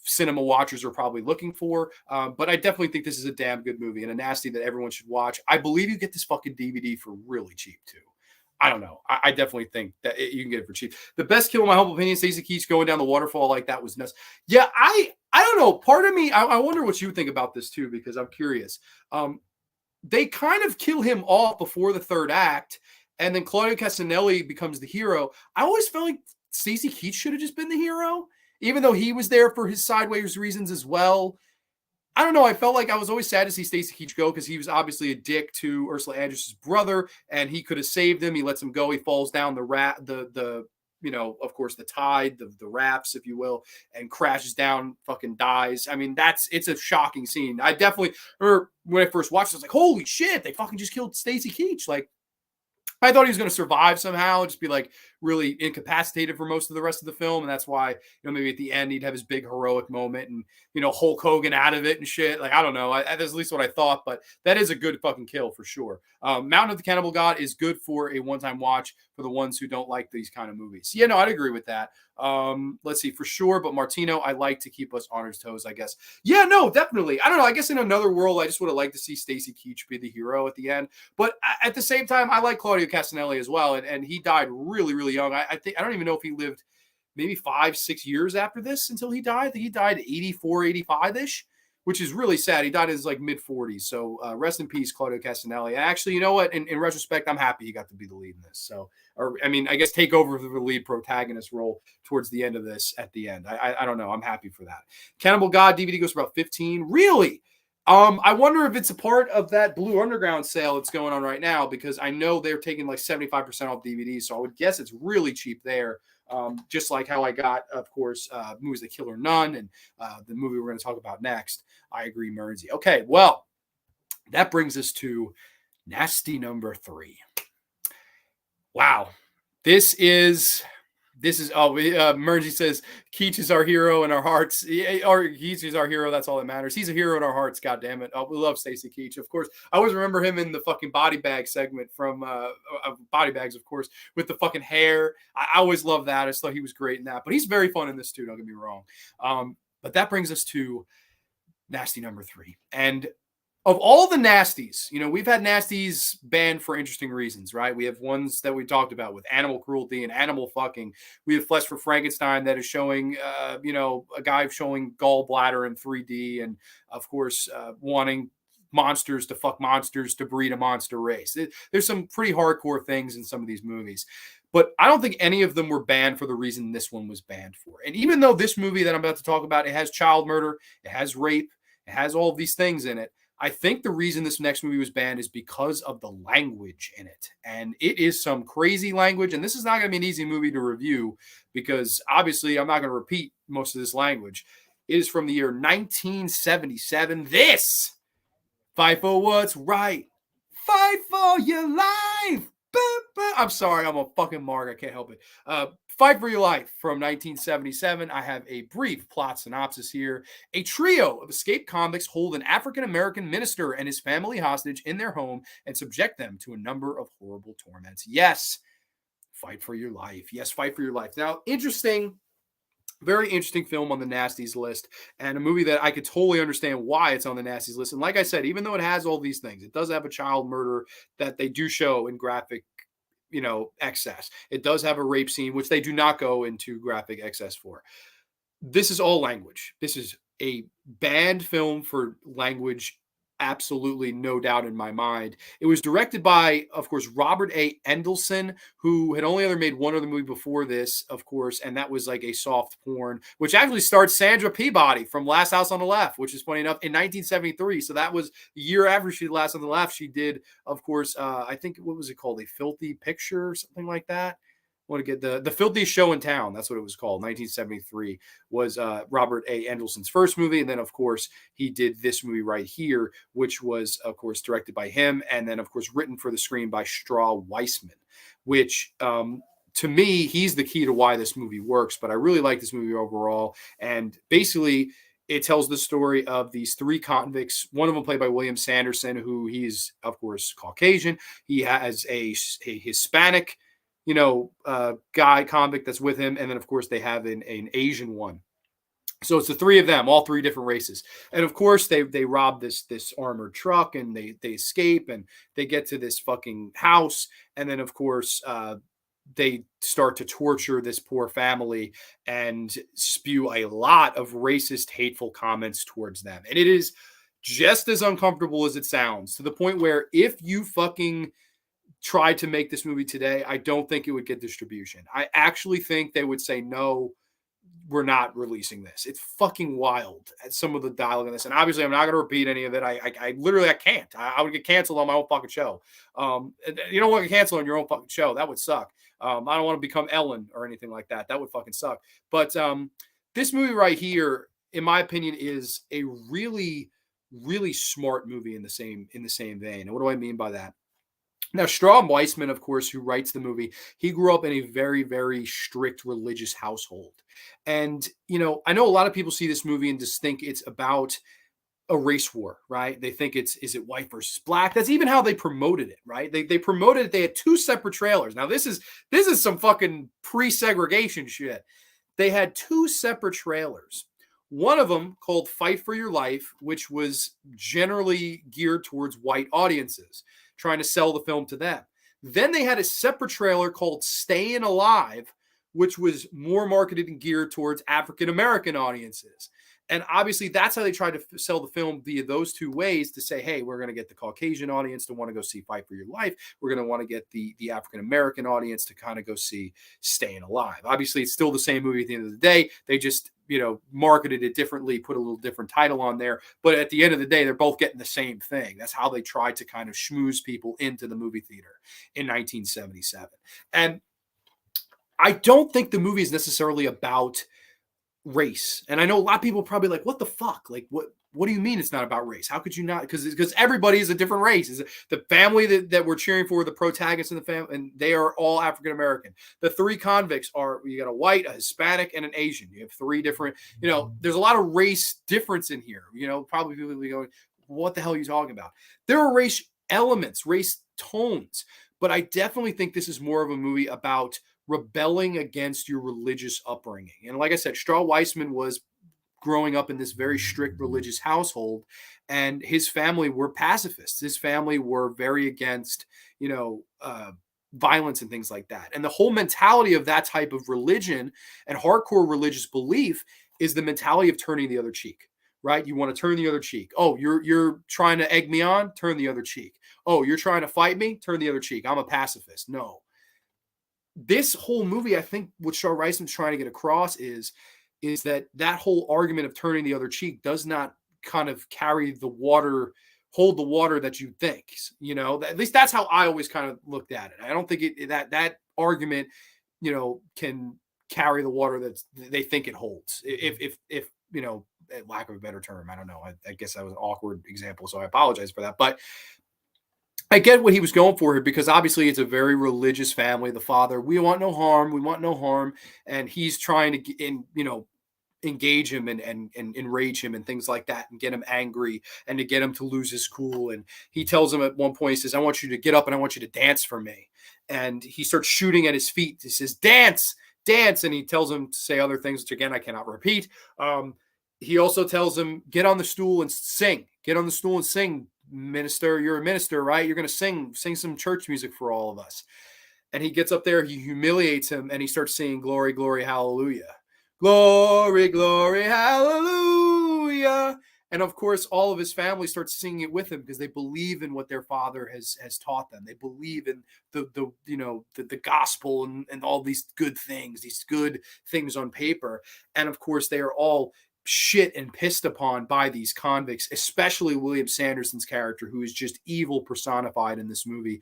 cinema watchers are probably looking for. But I definitely think this is a damn good movie and a nasty that everyone should watch. I believe you get this fucking DVD for really cheap too. I don't know. I definitely think that you can get it for cheap. The best kill, in my humble opinion, Stacey Keach going down the waterfall like that was nuts. Yeah, I don't know. Part of me, I wonder what you think about this too, because I'm curious. They kind of kill him off before the third act, and then Claudio Castagnelli becomes the hero. I always felt like Stacey Keach should have just been the hero, even though he was there for his sideways reasons as well. I don't know. I felt like I was always sad to see Stacey Keach go because he was obviously a dick to Ursula Andress' brother, and he could have saved him. He lets him go. He falls down of course, the tide, the rafts, if you will, and crashes down, fucking dies. I mean, it's a shocking scene. I definitely, or when I first watched it, I was like, holy shit, they fucking just killed Stacey Keach. Like, I thought he was going to survive somehow, just be like really incapacitated for most of the rest of the film. And that's why, maybe at the end he'd have his big heroic moment and, Hulk Hogan out of it and shit. Like, I don't know. That's at least what I thought, but that is a good fucking kill for sure. Mountain of the Cannibal God is good for a one-time watch for the ones who don't like these kind of movies. Yeah, no, I'd agree with that. Let's see, for sure. But Martino, I like to keep us on his toes, I guess. Yeah, no, definitely. I don't know. I guess in another world, I just would have liked to see Stacey Keach be the hero at the end. But at the same time, I like Claudio Castagnelli as well. And he died really, really young. I think, I don't even know if he lived maybe 5-6 years after this until he died. I think he died 84, 85-ish, which is really sad. He died in his like mid-40s. So rest in peace, Claudio Castagnelli. And actually, you know what? In retrospect, I'm happy he got to be the lead in this. So, I guess take over the lead protagonist role towards the end of this at the end. I don't know. I'm happy for that. Cannibal God DVD goes for about 15. Really? I wonder if it's a part of that Blue Underground sale that's going on right now, because I know they're taking like 75% off DVDs. So I would guess it's really cheap there. Just like how I got, of course, movies like Killer Nun and the movie we're going to talk about next. I agree, Mersey. Okay, well, that brings us to nasty number 3. Wow, this is Mersey says Keach is our hero in our hearts. Or Keach is our hero. That's all that matters. He's a hero in our hearts. God damn it. Oh, we love Stacey Keach, of course. I always remember him in the fucking Body Bag segment from Body Bags, of course, with the fucking hair. I always loved that. I just thought he was great in that. But he's very fun in this too. Don't get me wrong. But that brings us to nasty number 3. And of all the nasties, we've had nasties banned for interesting reasons, right? We have ones that we talked about with animal cruelty and animal fucking. We have Flesh for Frankenstein that is showing, a guy showing gallbladder in 3D, and of course, wanting monsters to fuck monsters to breed a monster race. There's some pretty hardcore things in some of these movies, but I don't think any of them were banned for the reason this one was banned for. And even though this movie that I'm about to talk about, it has child murder, it has rape, it has all of these things in it, I think the reason this next movie was banned is because of the language in it. And it is some crazy language. And this is not going to be an easy movie to review because obviously I'm not going to repeat most of this language. It is from the year 1977. This, fight for what's right. Fight for your life. I'm sorry, I'm a fucking mark. I can't help it. Fight for Your Life from 1977. I have a brief plot synopsis here. A trio of escaped convicts hold an African-American minister and his family hostage in their home and subject them to a number of horrible torments. Yes, fight for your life. Yes, fight for your life. Now, very interesting film on the Nasties list, and a movie that I could totally understand why it's on the Nasties list. And like I said, even though it has all these things, it does have a child murder that they do show in graphic excess. It does have a rape scene, which they do not go into graphic excess for. This is all language. This is a banned film for language. Absolutely no doubt in my mind. It was directed by, of course, Robert A. Endelson, who had only ever made one other movie before this, of course, and that was like a soft porn, which actually starred Sandra Peabody from Last House on the Left, which is funny enough, in 1973. So that was the year after she did Last on the Left. She did, of course, I think, what was it called? A Filthy Picture or something like that. I want to get the filthiest show in town. That's what it was called. 1973 was Robert A. Endelson's first movie, and then of course he did this movie right here, which was of course directed by him, and then of course written for the screen by Straw Weissman. Which to me, he's the key to why this movie works. But I really like this movie overall, and basically it tells the story of these three convicts. One of them played by William Sanderson, who he's of course Caucasian. He has a Hispanic guy convict that's with him. And then, of course, they have an Asian one. So it's the three of them, all three different races. And of course, they rob this armored truck and they escape and they get to this fucking house. And then, of course, they start to torture this poor family and spew a lot of racist, hateful comments towards them. And it is just as uncomfortable as it sounds, to the point where if you fucking tried to make this movie today, I don't think it would get distribution. I actually think they would say, no, we're not releasing this. It's fucking wild, some of the dialogue in this. And obviously, I'm not going to repeat any of it. I literally, I can't. I would get canceled on my own fucking show. You don't want to get canceled on your own fucking show. That would suck. I don't want to become Ellen or anything like that. That would fucking suck. But this movie right here, in my opinion, is a really, really smart movie in the same vein. And what do I mean by that? Now, Straw Weissman, of course, who writes the movie, he grew up in a very, very strict religious household. And, I know a lot of people see this movie and just think it's about a race war, right? They think is it white versus black? That's even how they promoted it, right? They promoted it. They had two separate trailers. Now, this is some fucking pre-segregation shit. They had two separate trailers. One of them called Fight for Your Life, which was generally geared towards white audiences, trying to sell the film to them. Then they had a separate trailer called Staying Alive, which was more marketed and geared towards African American audiences. And obviously, that's how they tried to sell the film via those two ways, to say, hey, we're going to get the Caucasian audience to want to go see Fight for Your Life. We're going to want to get the African American audience to kind of go see Staying Alive. Obviously, it's still the same movie at the end of the day. They just, marketed it differently, put a little different title on there. But at the end of the day, they're both getting the same thing. That's how they tried to kind of schmooze people into the movie theater in 1977. And I don't think the movie is necessarily about race. And I know a lot of people are probably like, what the fuck? Like, what do you mean it's not about race? How could you not? Because everybody is a different race. Is the family that we're cheering for, the protagonists in the family, and they are all African American. The three convicts are, you got a white, a Hispanic, and an Asian. You have three different, there's a lot of race difference in here. Probably people will be going, what the hell are you talking about? There are race elements, race tones, but I definitely think this is more of a movie about rebelling against your religious upbringing. And like I said, Straw Weissman was growing up in this very strict religious household, and his family were pacifists. His family were very against, violence and things like that. And the whole mentality of that type of religion and hardcore religious belief is the mentality of turning the other cheek, right? You want to turn the other cheek. Oh, you're trying to egg me on? Turn the other cheek. Oh, you're trying to fight me? Turn the other cheek. I'm a pacifist. No. This whole movie, I think what Straw Weissman's trying to get across is that whole argument of turning the other cheek does not kind of carry the water, hold the water that you think, at least that's how I always kind of looked at it. I don't think that argument, can carry the water that they think it holds. If lack of a better term, I don't know. I guess that was an awkward example, so I apologize for that. But I get what he was going for here, because obviously it's a very religious family. The father, we want no harm. We want no harm. And he's trying to, engage him and enrage him and things like that, and get him angry and to get him to lose his cool. And he tells him at one point, he says, I want you to get up and I want you to dance for me. And he starts shooting at his feet. He says, dance, dance. And he tells him to say other things, which again, I cannot repeat. He also tells him, get on the stool and sing. Get on the stool and sing. Minister, you're a minister, right? You're going to sing some church music for all of us. And he gets up there, he humiliates him, and he starts singing glory, glory, hallelujah, Glory, glory, hallelujah. And of course, all of his family starts singing it with him because they believe in what their father has taught them. They believe in the gospel and all these good things on paper. And of course, they are all shit and pissed upon by these convicts, especially William Sanderson's character, who is just evil personified in this movie.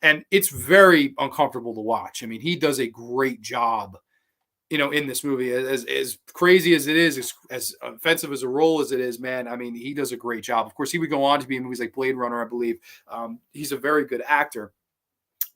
And it's very uncomfortable to watch. I mean, he does a great job, in this movie. As crazy as it is, as offensive as a role as it is, man, I mean, he does a great job. Of course, he would go on to be in movies like Blade Runner, I believe. He's a very good actor.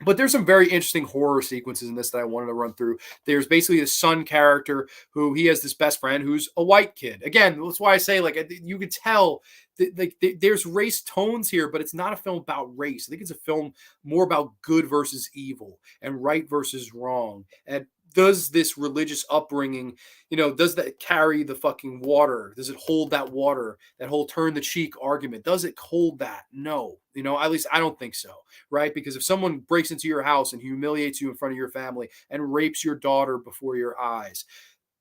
But there's some very interesting horror sequences in this that I wanted to run through. There's basically a son character who he has this best friend who's a white kid. Again, that's why I say, like, you could tell there's race tones here, but it's not a film about race. I think it's a film more about good versus evil and right versus wrong. And does this religious upbringing, does that carry the fucking water? Does it hold that water, that whole turn the cheek argument? Does it hold that? No. At least I don't think so, right? Because if someone breaks into your house and humiliates you in front of your family and rapes your daughter before your eyes,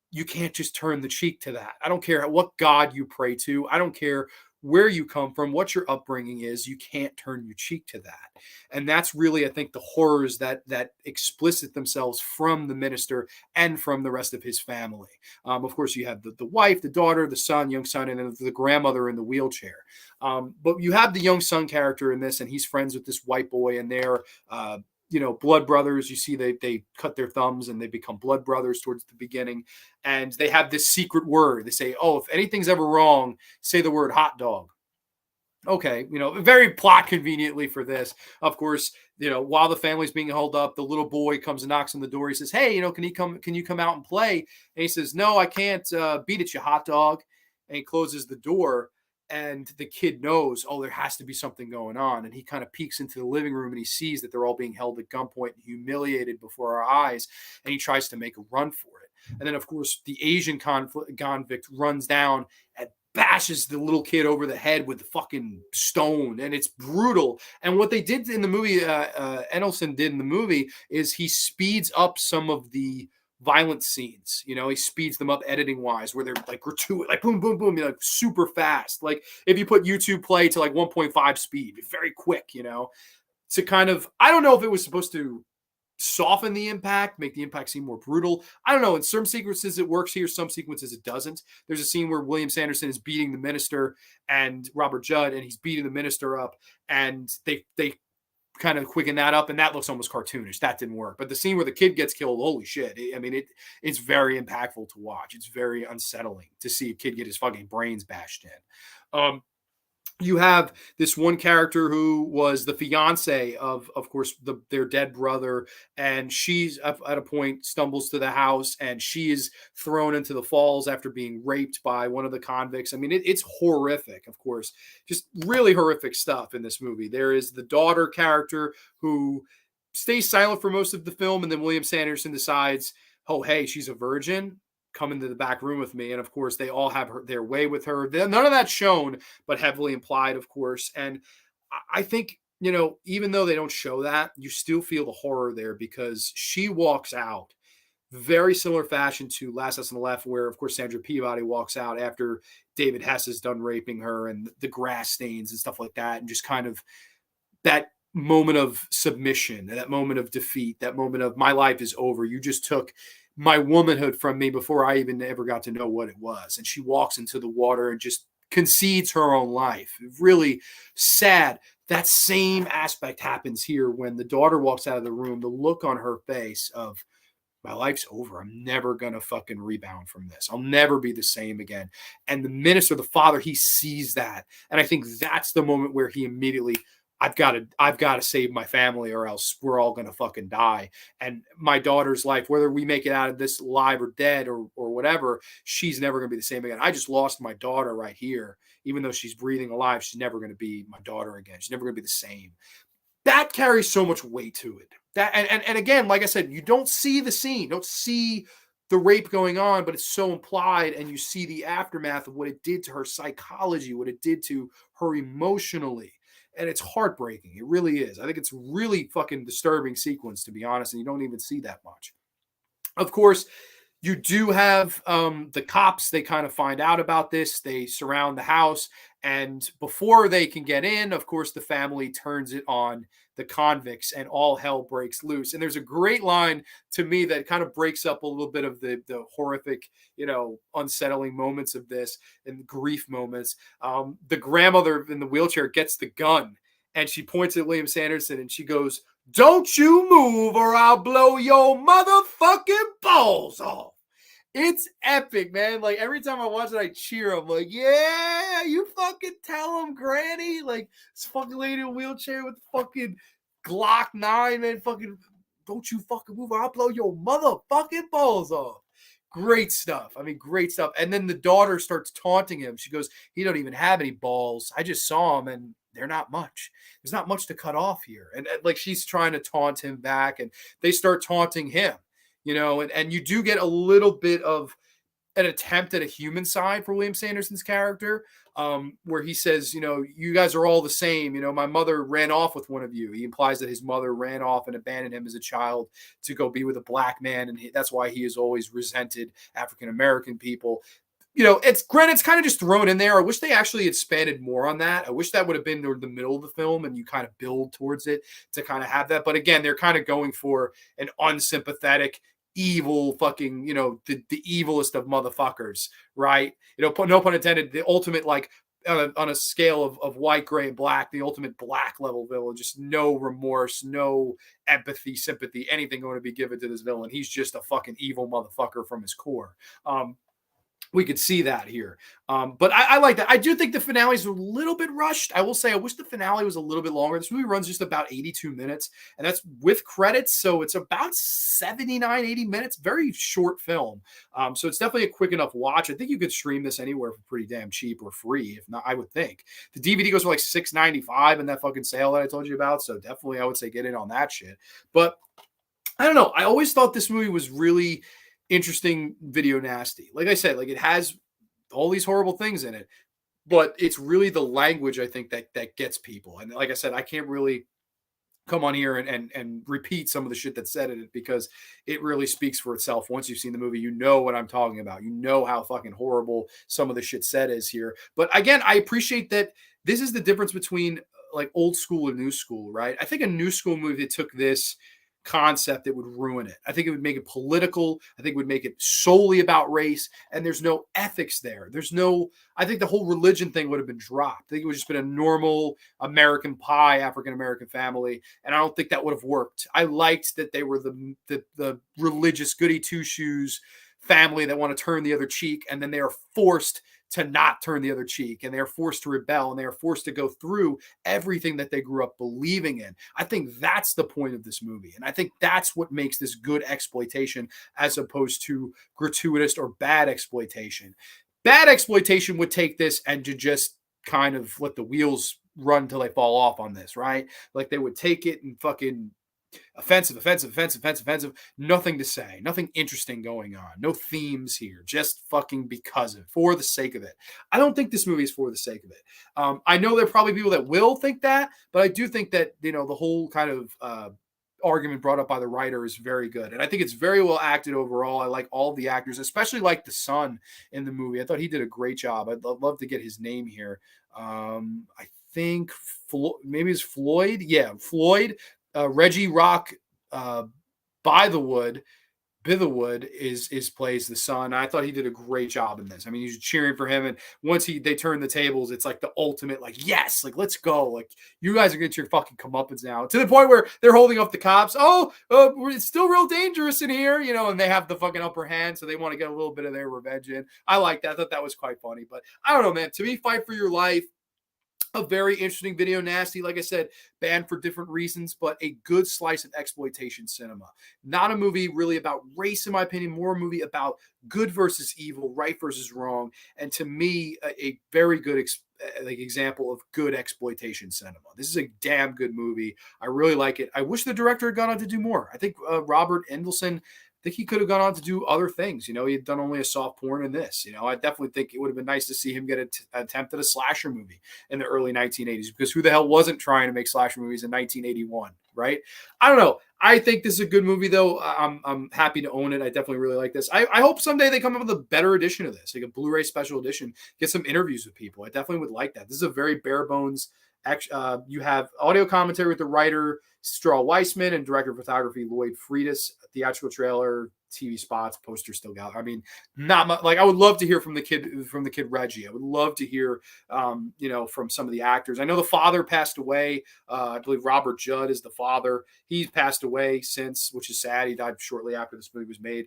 you can't just turn the cheek to that. I don't care what God you pray to. I don't care where you come from, what your upbringing is. You can't turn your cheek to that. And that's really, I think, the horrors that explicit themselves from the minister and from the rest of his family. Of course, you have the wife, the daughter, the son, young son, and then the grandmother in the wheelchair. But you have the young son character in this, and he's friends with this white boy, and they're blood brothers. You see they cut their thumbs and they become blood brothers towards the beginning. And they have this secret word. They say, oh, if anything's ever wrong, say the word hot dog. Okay, very plot conveniently for this. Of course, while the family's being held up, the little boy comes and knocks on the door. He says, hey, can you come out and play? And he says, no, I can't beat it, you hot dog. And he closes the door. And the kid knows, oh, there has to be something going on. And he kind of peeks into the living room and he sees that they're all being held at gunpoint and humiliated before our eyes. And he tries to make a run for it. And then, of course, the Asian convict runs down and bashes the little kid over the head with the fucking stone. And it's brutal. And what they did in the movie, Enelson did in the movie, is he speeds up some of the violent scenes. He speeds them up editing wise, where they're like gratuitous, like boom, boom, boom, like super fast. Like if you put YouTube play to like 1.5 speed, very quick, to kind of, I don't know if it was supposed to soften the impact, make the impact seem more brutal. I don't know. In some sequences it works here, some sequences it doesn't. There's a scene where William Sanderson is beating the minister and Robert Judd, and he's beating the minister up, and they kind of quicken that up, and that looks almost cartoonish. That didn't work. But the scene where the kid gets killed, holy shit. It's very impactful to watch. It's very unsettling to see a kid get his fucking brains bashed in. You have this one character who was the fiance of course, their dead brother, and she's at a point stumbles to the house, and she is thrown into the falls after being raped by one of the convicts. I mean, it's horrific, of course, just really horrific stuff in this movie. There is the daughter character who stays silent for most of the film, and then William Sanderson decides, oh, hey, she's a virgin, come into the back room with me. And of course, they all have their way with her. None of that's shown, but heavily implied, of course. And I think, even though they don't show that, you still feel the horror there, because she walks out very similar fashion to Last House on the Left, where of course Sandra Peabody walks out after David Hess has done raping her, and the grass stains and stuff like that. And just kind of that moment of submission, that moment of defeat, that moment of my life is over. You just took my womanhood from me before I even ever got to know what it was. And she walks into the water and just concedes her own life. Really sad. That same aspect happens here when the daughter walks out of the room. The look on her face of, my life's over. I'm never going to fucking rebound from this. I'll never be the same again. And the minister, the father, he sees that. And I think that's the moment where he immediately, I've got to save my family, or else we're all going to fucking die. And my daughter's life, whether we make it out of this alive or dead or whatever, she's never going to be the same again. I just lost my daughter right here. Even though she's breathing alive, she's never going to be my daughter again. She's never going to be the same. That carries so much weight to it. That and again, like I said, you don't see the scene, don't see the rape going on, but it's so implied, and you see the aftermath of what it did to her psychology, what it did to her emotionally. And it's heartbreaking. It really is. I think it's really fucking disturbing sequence, to be honest, and you don't even see that much. Of course, You do have the cops. They kind of find out about this. They surround the house. And before they can get in, of course, the family turns it on the convicts and all hell breaks loose. And there's a great line to me that kind of breaks up a little bit of the horrific, unsettling moments of this and grief moments. The grandmother in the wheelchair gets the gun and she points at William Sanderson and she goes, "Don't you move or I'll blow your motherfucking balls off." It's epic, man. Like every time I watch it, I cheer. I'm like, yeah, you fucking tell him, Granny. Like this fucking lady in a wheelchair with fucking Glock 9, man. Fucking don't you fucking move or I'll blow your motherfucking balls off. Great stuff. I mean, great stuff. And then the daughter starts taunting him. She goes, "He don't even have any balls. I just saw him and they're not much. There's not much to cut off here." And like she's trying to taunt him back and they start taunting him, and you do get a little bit of an attempt at a human side for William Sanderson's character, where he says, "You guys are all the same. My mother ran off with one of you." He implies that his mother ran off and abandoned him as a child to go be with a black man. And that's why he has always resented African-American people. It's granted, it's kind of just thrown in there. I wish they actually expanded more on that. I wish that would have been toward the middle of the film and you kind of build towards it to kind of have that. But again, they're kind of going for an unsympathetic, evil fucking, the evilest of motherfuckers, right? No pun intended, the ultimate, like, on a scale of white, gray, and black, the ultimate black level villain, just no remorse, no empathy, sympathy, anything going to be given to this villain. He's just a fucking evil motherfucker from his core. We could see that here. But I like that. I do think the finale is a little bit rushed. I will say I wish the finale was a little bit longer. This movie runs just about 82 minutes, and that's with credits. So it's about 79, 80 minutes. Very short film. So it's definitely a quick enough watch. I think you could stream this anywhere for pretty damn cheap or free. If not, I would think. The DVD goes for like $6.95 in that fucking sale that I told you about. So definitely I would say get in on that shit. But I don't know. I always thought this movie was really interesting, video nasty. Like I said, like it has all these horrible things in it, but it's really the language I think that gets people. And like I said, I can't really come on here and repeat some of the shit that's said in it because it really speaks for itself. Once you've seen the movie, you know what I'm talking about. You know how fucking horrible some of the shit said is here. But again, I appreciate that this is the difference between like old school and new school, right? I think a new school movie that took this concept, it would ruin it. I think it would make it political. I think it would make it solely about race, and there's no ethics there. I think the whole religion thing would have been dropped. I think it would have just been a normal American pie African-American family, and I don't think that would have worked. I liked that they were the religious goody two-shoes family that want to turn the other cheek, and then they are forced to not turn the other cheek, and they're forced to rebel, and they are forced to go through everything that they grew up believing in. I think that's the point of this movie, and I think that's what makes this good exploitation as opposed to gratuitous or bad exploitation. Bad exploitation would take this and to just kind of let the wheels run till they fall off on this, right? Like they would take it and fucking offensive. Nothing to say. Nothing interesting going on. No themes here. Just fucking because of it. For the sake of it. I don't think this movie is for the sake of it. I know there are probably people that will think that, but I do think that, the whole kind of argument brought up by the writer is very good. And I think it's very well acted overall. I like all the actors, especially like the son in the movie. I thought he did a great job. I'd love to get his name here. I think maybe it's Floyd. Yeah, Floyd. Reggie Rock Bitherwood is plays the son. I thought he did a great job in this. I mean, he's cheering for him, and once they turn the tables, it's like the ultimate, like, yes, like let's go, like you guys are getting your fucking comeuppance now, to the point where they're holding up the cops. It's still real dangerous in here, and they have the fucking upper hand, so they want to get a little bit of their revenge in. I like that. I thought that was quite funny, but I don't know, man. To me, Fight for Your Life, a very interesting video nasty, like I said, banned for different reasons, but a good slice of exploitation cinema. Not a movie really about race, in my opinion, more a movie about good versus evil, right versus wrong, and to me, a very good example of good exploitation cinema. This is a damn good movie. I really like it. I wish the director had gone on to do more. I think Robert Endelson, I think he could have gone on to do other things. He had done only a soft porn in this. I definitely think it would have been nice to see him get an attempt at a slasher movie in the early 1980s, because who the hell wasn't trying to make slasher movies in 1981, right? I don't know. I think this is a good movie, though. I'm happy to own it. I definitely really like this. I hope someday they come up with a better edition of this, like a Blu-ray special edition. Get some interviews with people. I definitely would like that. This is a very bare bones. You have audio commentary with the writer Straw Weissman and director of photography Lloyd Friedis. Theatrical trailer, TV spots, poster still got. I mean, not much. Like I would love to hear from the kid Reggie. I would love to hear, from some of the actors. I know the father passed away. I believe Robert Judd is the father. He's passed away since, which is sad. He died shortly after this movie was made.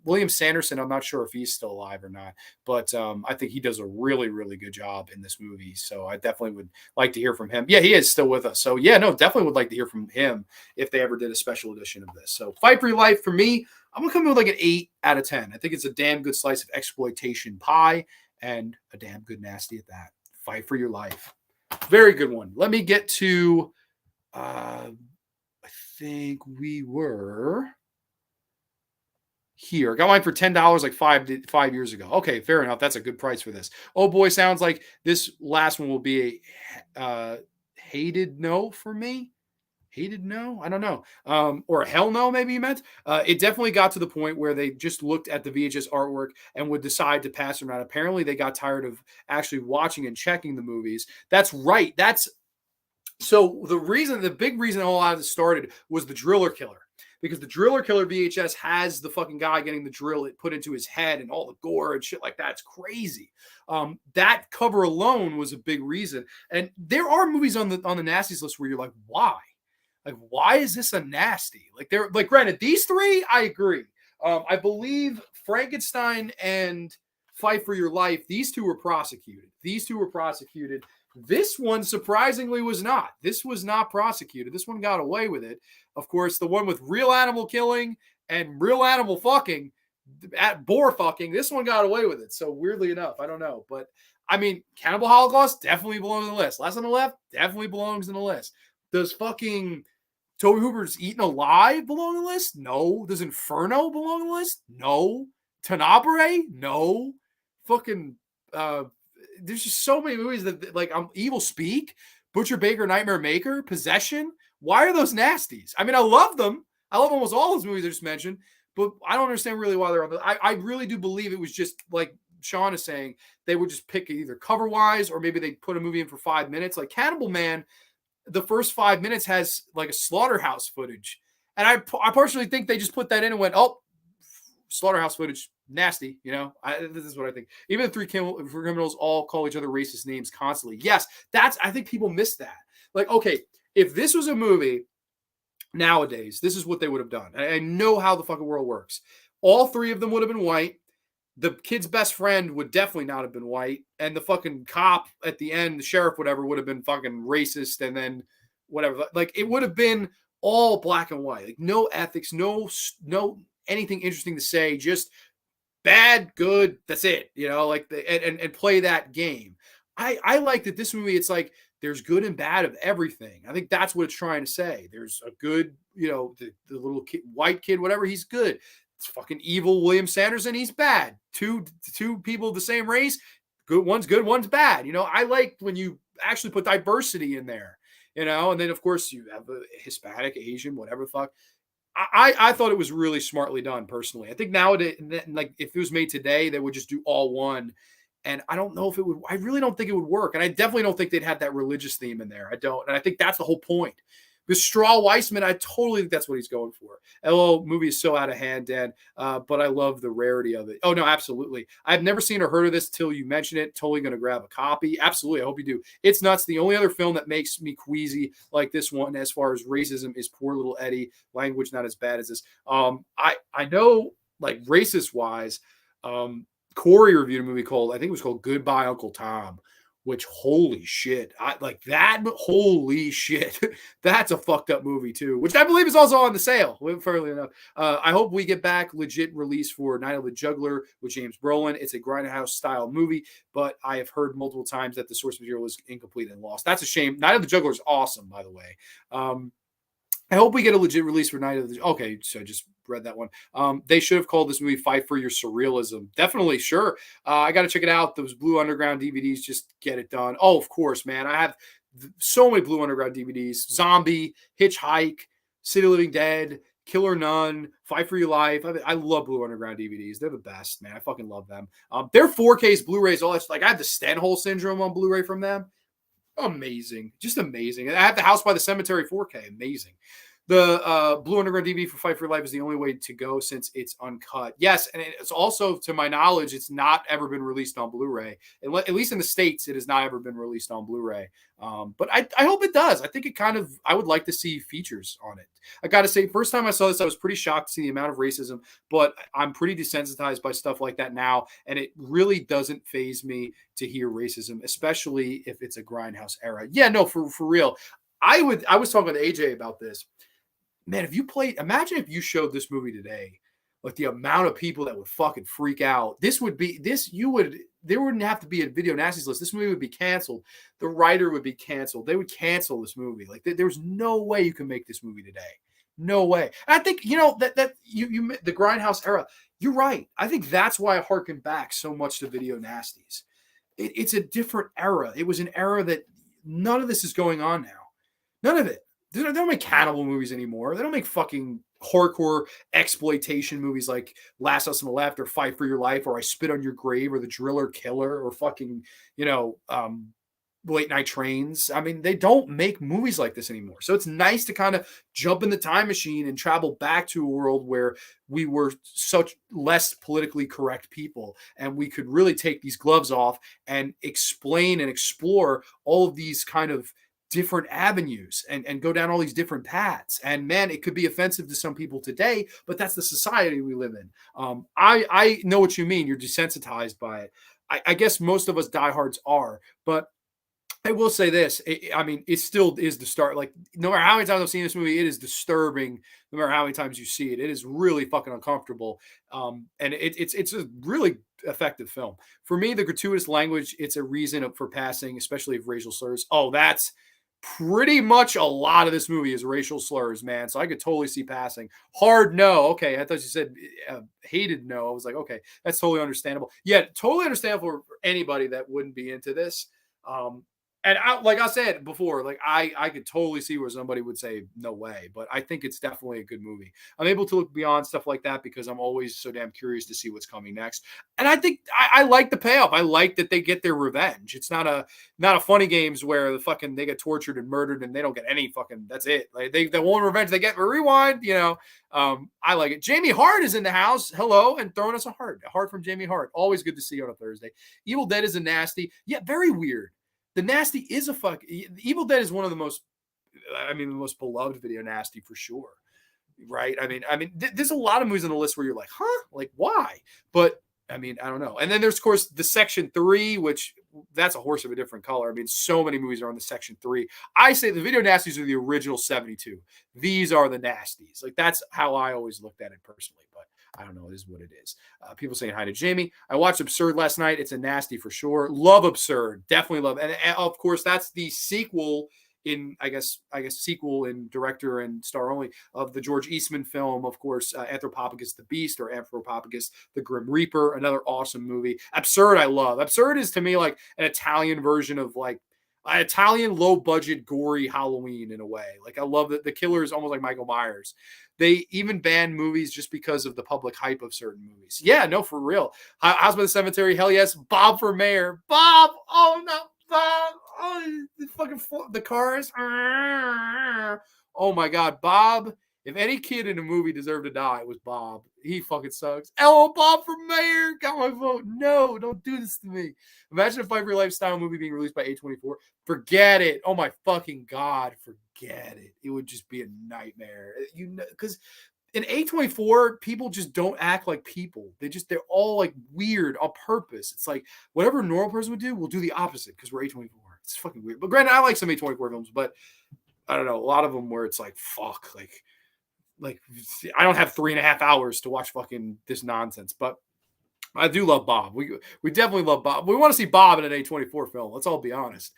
William Sanderson, I'm not sure if he's still alive or not, but I think he does a really, really good job in this movie. So I definitely would like to hear from him. Yeah, he is still with us. So yeah, no, definitely would like to hear from him if they ever did a special edition of this. So Fight for Your Life for me, I'm gonna come in with like an 8 out of 10. I think it's a damn good slice of exploitation pie and a damn good nasty at that. Fight for Your Life, very good one. Let me get to. I think we were here. Got mine for $10 like 5 years ago. Okay, fair enough. That's a good price for this. Oh boy, sounds like this last one will be a hated no for me. Hated no, I don't know, or hell no, maybe you meant. It definitely got to the point where they just looked at the VHS artwork and would decide to pass it around. Apparently, they got tired of actually watching and checking the movies. That's right. So the big reason a lot of this started was the Driller Killer. Because the Driller Killer VHS has the fucking guy getting the drill put into his head and all the gore and shit like that. It's crazy. That cover alone was a big reason. And there are movies on the Nasties list where you're like, why? Like, why is this a nasty? Like, they're like, granted, these three, I agree. I believe Frankenstein and Fight for Your Life, these two were prosecuted. This one, surprisingly, was not. This was not prosecuted. This one got away with it. Of course, the one with real animal killing and real animal fucking, at boar fucking, this one got away with it. So, weirdly enough, I don't know. But, I mean, Cannibal Holocaust definitely belongs on the list. Last on the Left definitely belongs on the list. Does fucking Tobe Hooper's Eaten Alive belong on the list? No. Does Inferno belong on the list? No. Tenebrae? No. Fucking, there's just so many movies that, like, Evil Speak, Butcher Baker, Nightmare Maker, Possession. Why are those nasties? I mean, I love them. I love almost all those movies I just mentioned, but I don't understand really why they're on the. I really do believe it was just like Sean is saying, they would just pick either cover wise or maybe they put a movie in for 5 minutes. Like Cannibal Man, the first 5 minutes has like a slaughterhouse footage. And I partially think they just put that in and went, oh, slaughterhouse footage, nasty. This is what I think. Even the three criminals all call each other racist names constantly. Yes, I think people miss that. Like, okay, if this was a movie nowadays, this is what they would have done. I know how the fucking world works. All three of them would have been white. The kid's best friend would definitely not have been white. And the fucking cop at the end, the sheriff, whatever, would have been fucking racist. And then whatever, like it would have been all black and white, like no ethics, no anything interesting to say, just bad, good. That's it. Like and play that game. I like that this movie, it's like there's good and bad of everything. I think that's what it's trying to say. There's a good, the little kid, white kid, whatever, he's good. It's fucking evil William Sanderson, he's bad. Two people of the same race, one's good, one's bad. I like when you actually put diversity in there, and then of course you have a Hispanic, Asian, whatever the fuck. I thought it was really smartly done personally. I think nowadays, like if it was made today, they would just do all one. And I don't know if it would, I really don't think it would work. And I definitely don't think they'd have that religious theme in there. I don't. And I think that's the whole point. With Straw Weissman, I totally think that's what he's going for. LOL movie is so out of hand, Dan, but I love the rarity of it. Oh, no, absolutely. I've never seen or heard of this till you mention it. Totally going to grab a copy. Absolutely. I hope you do. It's nuts. The only other film that makes me queasy like this one as far as racism is Poor Little Eddie. Language not as bad as this. I know, like, racist-wise, Corey reviewed a movie called, I think it was called Goodbye, Uncle Tom, which, holy shit, holy shit, that's a fucked up movie too, which I believe is also on the sale, fairly enough. I hope we get back legit release for Night of the Juggler with James Brolin. It's a grindhouse style movie, but I have heard multiple times that the source material was incomplete and lost. That's a shame. Night of the Juggler is awesome, by the way. I hope we get a legit release for Night of the. Okay, so I just read that one. They should have called this movie "Fight for Your Surrealism." Definitely, sure. I got to check it out. Those Blue Underground DVDs, just get it done. Oh, of course, man. I have So many Blue Underground DVDs: Zombie, Hitchhike, City of the Living Dead, Killer Nun, Fight for Your Life. I love Blue Underground DVDs. They're the best, man. I fucking love them. Their 4Ks, Blu-rays, all that. Like I have the Stenhole Syndrome on Blu-ray from them. Amazing, just amazing. I have the House by the Cemetery 4K. Amazing. The Blue Underground DVD for Fight for Your Life is the only way to go since it's uncut. Yes, and it's also, to my knowledge, it's not ever been released on Blu-ray. At least in the States, it has not ever been released on Blu-ray. But I hope it does. I think it kind of, I would like to see features on it. I got to say, first time I saw this, I was pretty shocked to see the amount of racism, but I'm pretty desensitized by stuff like that now. And it really doesn't faze me to hear racism, especially if it's a Grindhouse era. Yeah, no, for real. I was talking with AJ about this. Man, imagine if you showed this movie today, like the amount of people that would fucking freak out. There wouldn't have to be a Video Nasties list. This movie would be canceled. The writer would be canceled. They would cancel this movie. Like there's no way you can make this movie today. No way. And I think, that you the Grindhouse era, you're right. I think that's why I harken back so much to Video Nasties. It's a different era. It was an era that none of this is going on now. None of it. They don't make cannibal movies anymore. They don't make fucking hardcore exploitation movies like Last House on the Left or Fight for Your Life or I Spit on Your Grave or The Driller Killer or fucking, Late Night Trains. I mean, they don't make movies like this anymore. So it's nice to kind of jump in the time machine and travel back to a world where we were such less politically correct people and we could really take these gloves off and explain and explore all of these kind of different avenues and go down all these different paths. And man, it could be offensive to some people today, but that's the society we live in. I know what you mean. You're desensitized by it. I guess most of us diehards are, but I will say this. It still is the start. Like, no matter how many times I've seen this movie, it is disturbing. No matter how many times you see it, it is really fucking uncomfortable. And it's a really effective film. For me, the gratuitous language, it's a reason for passing, especially of racial slurs. Oh, that's pretty much a lot of this movie is racial slurs, man. So I could totally see passing. Hard no. Okay. I thought you said hated no. I was like, okay, that's totally understandable. Yeah, totally understandable for anybody that wouldn't be into this. And like I said before, like I could totally see where somebody would say no way, but I think it's definitely a good movie. I'm able to look beyond stuff like that because I'm always so damn curious to see what's coming next. And I think I like the payoff. I like that they get their revenge. It's not a funny games where they get tortured and murdered and they don't get any fucking. That's it. Like they want revenge. They get rewind. I like it. Jamie Hart is in the house. Hello, and throwing us a heart from Jamie Hart. Always good to see you on a Thursday. Evil Dead is a nasty. Yeah, very weird. The Nasty is Evil Dead is one of the most beloved Video Nasty for sure. Right. There's a lot of movies on the list where you're like, huh? Like, why? But I don't know. And then there's, of course, the Section 3, which that's a horse of a different color. So many movies are on the Section 3. I say the Video Nasties are the original 72. These are the Nasties. Like, that's how I always looked at it personally. But I don't know. It is what it is. People saying hi to Jamie. I watched Absurd last night. It's a nasty for sure. Love Absurd. Definitely love. And of course, that's the sequel in, I guess sequel in director and star only of the George Eastman film, of course, Anthropophagus the Beast or Anthropophagus the Grim Reaper, another awesome movie. Absurd, I love. Absurd is to me like an Italian version of like an Italian low budget gory Halloween in a way. Like I love that the killer is almost like Michael Myers. They even ban movies just because of the public hype of certain movies. Yeah, no, for real. House by the Cemetery, hell yes. Bob for mayor. Bob, oh no. Oh, the cars. Oh my God, Bob. If any kid in a movie deserved to die, it was Bob. He fucking sucks. Oh, Bob for mayor. Got my vote. No, don't do this to me. Imagine a Fight for Your Life style movie being released by A24. Forget it. Oh my fucking God. Forget it. It would just be a nightmare. Because in A24, people just don't act like people. They're all like weird on purpose. It's like whatever a normal person would do, we'll do the opposite because we're A24. It's fucking weird. But granted, I like some A24 films, but I don't know. A lot of them where it's like, fuck, like I don't have 3.5 hours to watch fucking this nonsense. But I do love Bob. We definitely love Bob. We want to see Bob in an A24 film. Let's all be honest.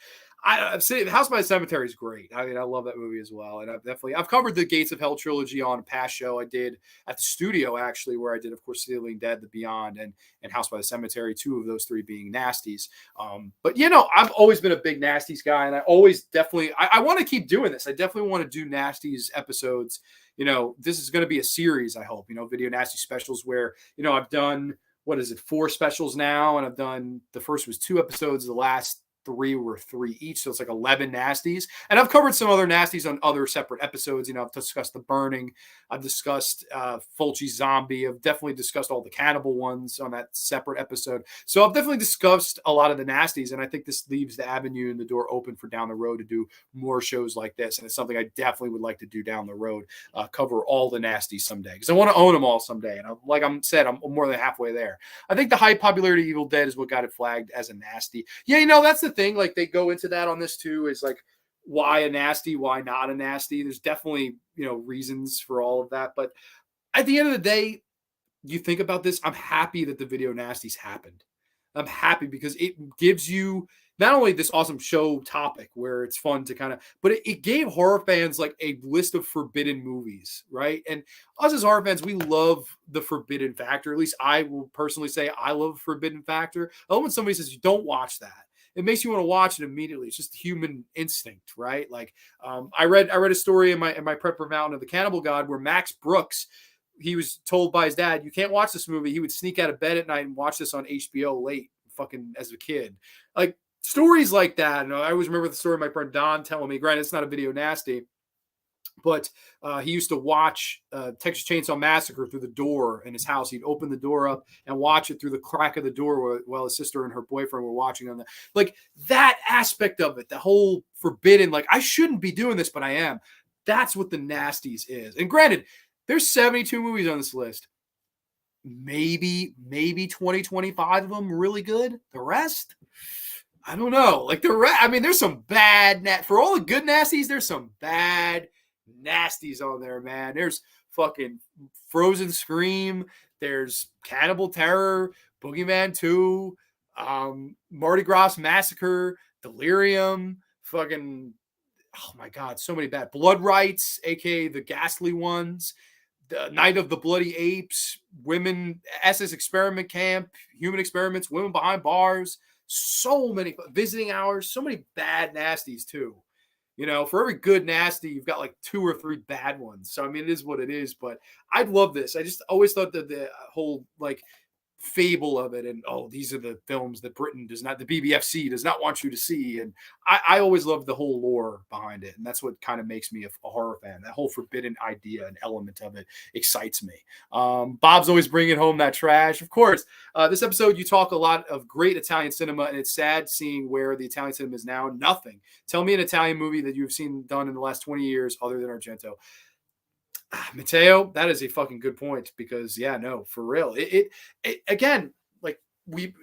I've seen House by the Cemetery is great. I mean, I love that movie as well. And I've covered the Gates of Hell trilogy on a past show I did at the studio, actually, where I did, of course, City of the Living Dead, The Beyond, and House by the Cemetery, two of those three being Nasties. But, I've always been a big Nasties guy, and I always I want to keep doing this. I definitely want to do Nasties episodes. This is going to be a series, I hope, video Nasty specials where, I've done, what is it, 4 specials now, and I've done, the first was 2 episodes, the last 3 were 3 each, so it's like 11 Nasties. And I've covered some other Nasties on other separate episodes. I've discussed The Burning, I've discussed Fulci's Zombie, I've definitely discussed all the cannibal ones on that separate episode. So I've definitely discussed a lot of the Nasties, and I think this leaves the avenue and the door open for down the road to do more shows like this. And it's something I definitely would like to do down the road, cover all the Nasties someday, because I want to own them all someday. And I'm more than halfway there. I think the high popularity of Evil Dead is what got it flagged as a nasty. Yeah, that's the thing. Like, they go into that on this too, is like, why a nasty, why not a nasty? There's definitely, reasons for all of that. But at the end of the day, you think about this, I'm happy that the video nasties happened. I'm happy because it gives you not only this awesome show topic where it's fun to kind of, but it gave horror fans like a list of forbidden movies, right? And us as horror fans, we love the forbidden factor. At least I will personally say I love forbidden factor. I love when somebody says you don't watch that. It makes you want to watch it immediately. It's just human instinct, right? Like, I read a story in my prep for Mountain of the Cannibal God where Max Brooks, he was told by his dad, you can't watch this movie. He would sneak out of bed at night and watch this on HBO late, fucking as a kid. Like, stories like that. And I always remember the story of my friend Don telling me, granted, it's not a video nasty, but he used to watch Texas Chainsaw Massacre through the door in his house. He'd open the door up and watch it through the crack of the door while his sister and her boyfriend were watching on the, like, that aspect of it, the whole forbidden, like, I shouldn't be doing this, but I am. That's what the Nasties is. And granted, there's 72 movies on this list. Maybe 20, 25 of them really good. The rest, I don't know. Like, I mean, there's some bad, for all the good Nasties, there's some bad Nasties on there, man. There's fucking Frozen Scream. There's Cannibal Terror, Boogeyman 2, Mardi Gras Massacre, Delirium, fucking, oh my God, so many bad. Blood Rights, aka the ghastly ones. The Night of the Bloody Apes, Women, SS Experiment Camp, Human Experiments, Women Behind Bars, so many Visiting Hours, so many bad Nasties too. For every good nasty, you've got like 2 or 3 bad ones. So, I mean, it is what it is, but I'd love this. I just always thought that the whole like fable of it, and these are the films that Britain does not, the BBFC does not want you to see, and I always love the whole lore behind it, and that's what kind of makes me a horror fan. That whole forbidden idea and element of it excites me. Bob's always bringing home that trash, of course. This episode, you talk a lot of great Italian cinema, and it's sad seeing where the Italian cinema is now. Nothing. Tell me an Italian movie that you've seen done in the last 20 years other than Argento. Matteo, that is a fucking good point, because for real, it again, like,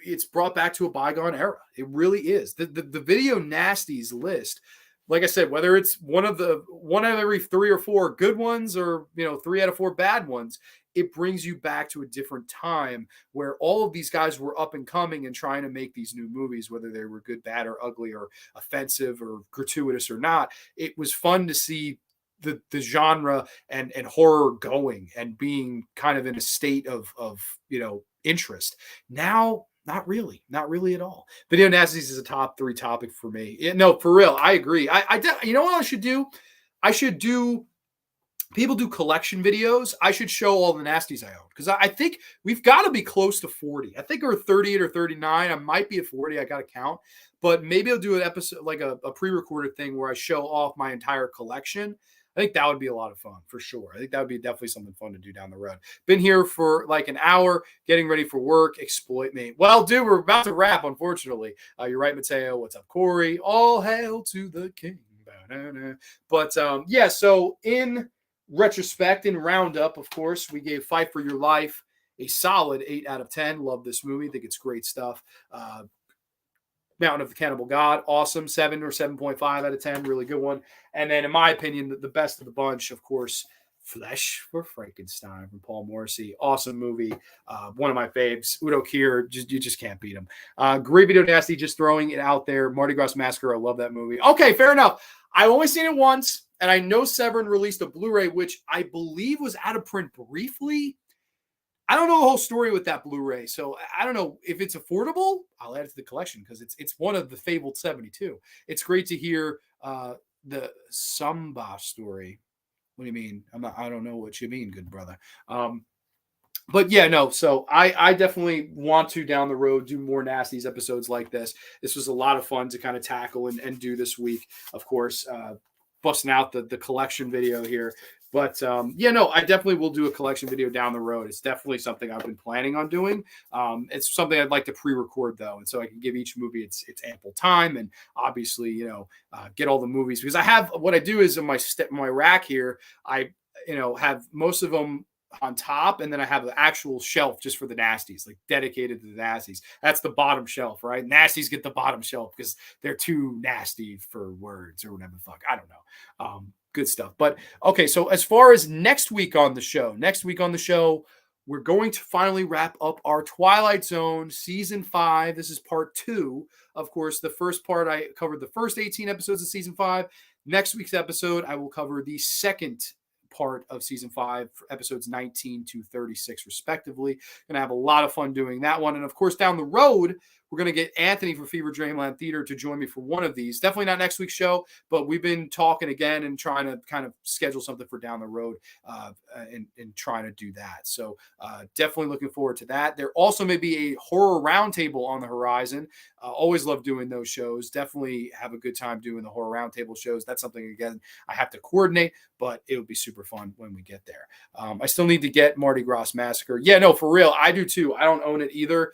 it's brought back to a bygone era. It really is. The video nasties list, like I said, whether it's one out of every 3 or 4 good ones, or 3 out of 4 bad ones, it brings you back to a different time where all of these guys were up and coming and trying to make these new movies, whether they were good, bad, or ugly, or offensive, or gratuitous, or not. It was fun to see the genre and horror going and being kind of in a state of interest. Now, not really at all. Video nasties is a top 3 topic for me. No, for real, I agree. You know what I should do? People do collection videos. I should show all the nasties I own, because I think we've got to be close to 40. I think we're 38 or 39. I might be at 40. I got to count. But maybe I'll do an episode, like a pre-recorded thing where I show off my entire collection. I think that would be a lot of fun, for sure. I think that would be definitely something fun to do down the road. Been here for like an hour, getting ready for work. Exploit me. Well, dude, we're about to wrap, unfortunately. You're right, Mateo. What's up, Corey? All hail to the king. But so in retrospect, in roundup, of course, we gave Fight for Your Life a solid 8 out of 10. Love this movie. I think it's great stuff. Mountain of the Cannibal God, awesome, 7 or 7.5 out of 10, really good one. And then, in my opinion, the best of the bunch, of course, Flesh for Frankenstein from Paul Morrissey. Awesome movie. One of my faves. Udo Kier, you just can't beat him. Great video, Nasty, just throwing it out there. Mardi Gras Massacre, I love that movie. Okay, fair enough. I've only seen it once, and I know Severin released a Blu-ray, which I believe was out of print briefly. I don't know the whole story with that Blu-ray, so I don't know if it's affordable. I'll add it to the collection because it's one of the fabled 72. It's great to hear the Samba story. What do you mean? I don't know what you mean, good brother. But yeah, no. So I definitely want to down the road do more Nasties episodes like this. This was a lot of fun to kind of tackle and do this week. Of course, busting out the collection video here. But yeah, no, I definitely will do a collection video down the road. It's definitely something I've been planning on doing. It's something I'd like to pre-record though, and so I can give each movie its ample time, and obviously, get all the movies because I have what I do is in my rack here. I have most of them on top, and then I have the actual shelf just for the Nasties, like dedicated to the Nasties. That's the bottom shelf, right? Nasties get the bottom shelf because they're too nasty for words or whatever the fuck. I don't know. Good stuff. But okay, so as far as next week on the show, we're going to finally wrap up our Twilight Zone season 5. This is part 2. Of course, the first part I covered the first 18 episodes of season 5. Next week's episode, I will cover the second part of season 5, episodes 19 to 36 respectively. Gonna have a lot of fun doing that one, and of course down the road we're going to get Anthony from Fever Dreamland Theater to join me for one of these. Definitely not next week's show, but we've been talking again and trying to kind of schedule something for down the road and trying to do that. So definitely looking forward to that. There also may be a horror roundtable on the horizon. Always love doing those shows. Definitely have a good time doing the horror roundtable shows. That's something, again, I have to coordinate, but it would be super fun when we get there. I still need to get Mardi Gras Massacre. Yeah, no, for real. I do too. I don't own it either.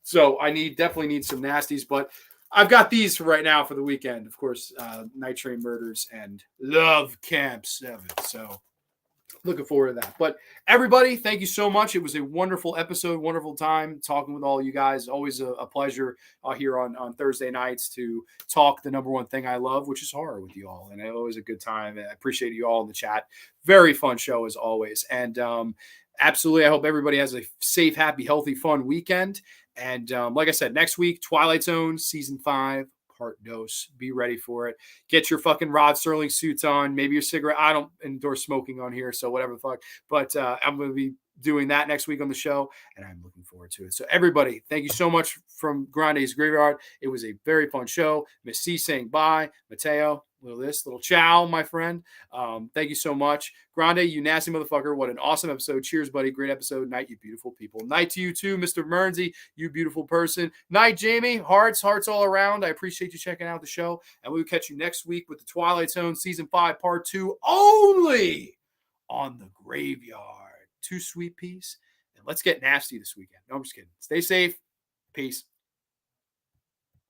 So I definitely need some Nasties, but I've got these for right now for the weekend. Of course, Night Train Murders and Love Camp 7. So looking forward to that. But everybody, thank you so much. It was a wonderful episode, wonderful time talking with all you guys. Always a pleasure here on Thursday nights to talk the number one thing I love, which is horror with you all. And always a good time. I appreciate you all in the chat. Very fun show as always. And absolutely, I hope everybody has a safe, happy, healthy, fun weekend. And like I said, next week, Twilight Zone, season 5, part dose. Be ready for it. Get your fucking Rod Serling suits on. Maybe your cigarette. I don't endorse smoking on here, so whatever the fuck. But I'm going to be doing that next week on the show, and I'm looking forward to it. So everybody, thank you so much from Grande's Graveyard. It was a very fun show. Miss C saying bye. Mateo, little ciao, my friend. Thank you so much. Grande, you nasty motherfucker. What an awesome episode. Cheers, buddy. Great episode. Night, you beautiful people. Night to you too, Mr. Mernsey, you beautiful person. Night, Jamie. Hearts all around. I appreciate you checking out the show. And we will catch you next week with the Twilight Zone season 5, part 2, only on the Graveyard. 2 sweet peas. And let's get nasty this weekend. No, I'm just kidding. Stay safe. Peace.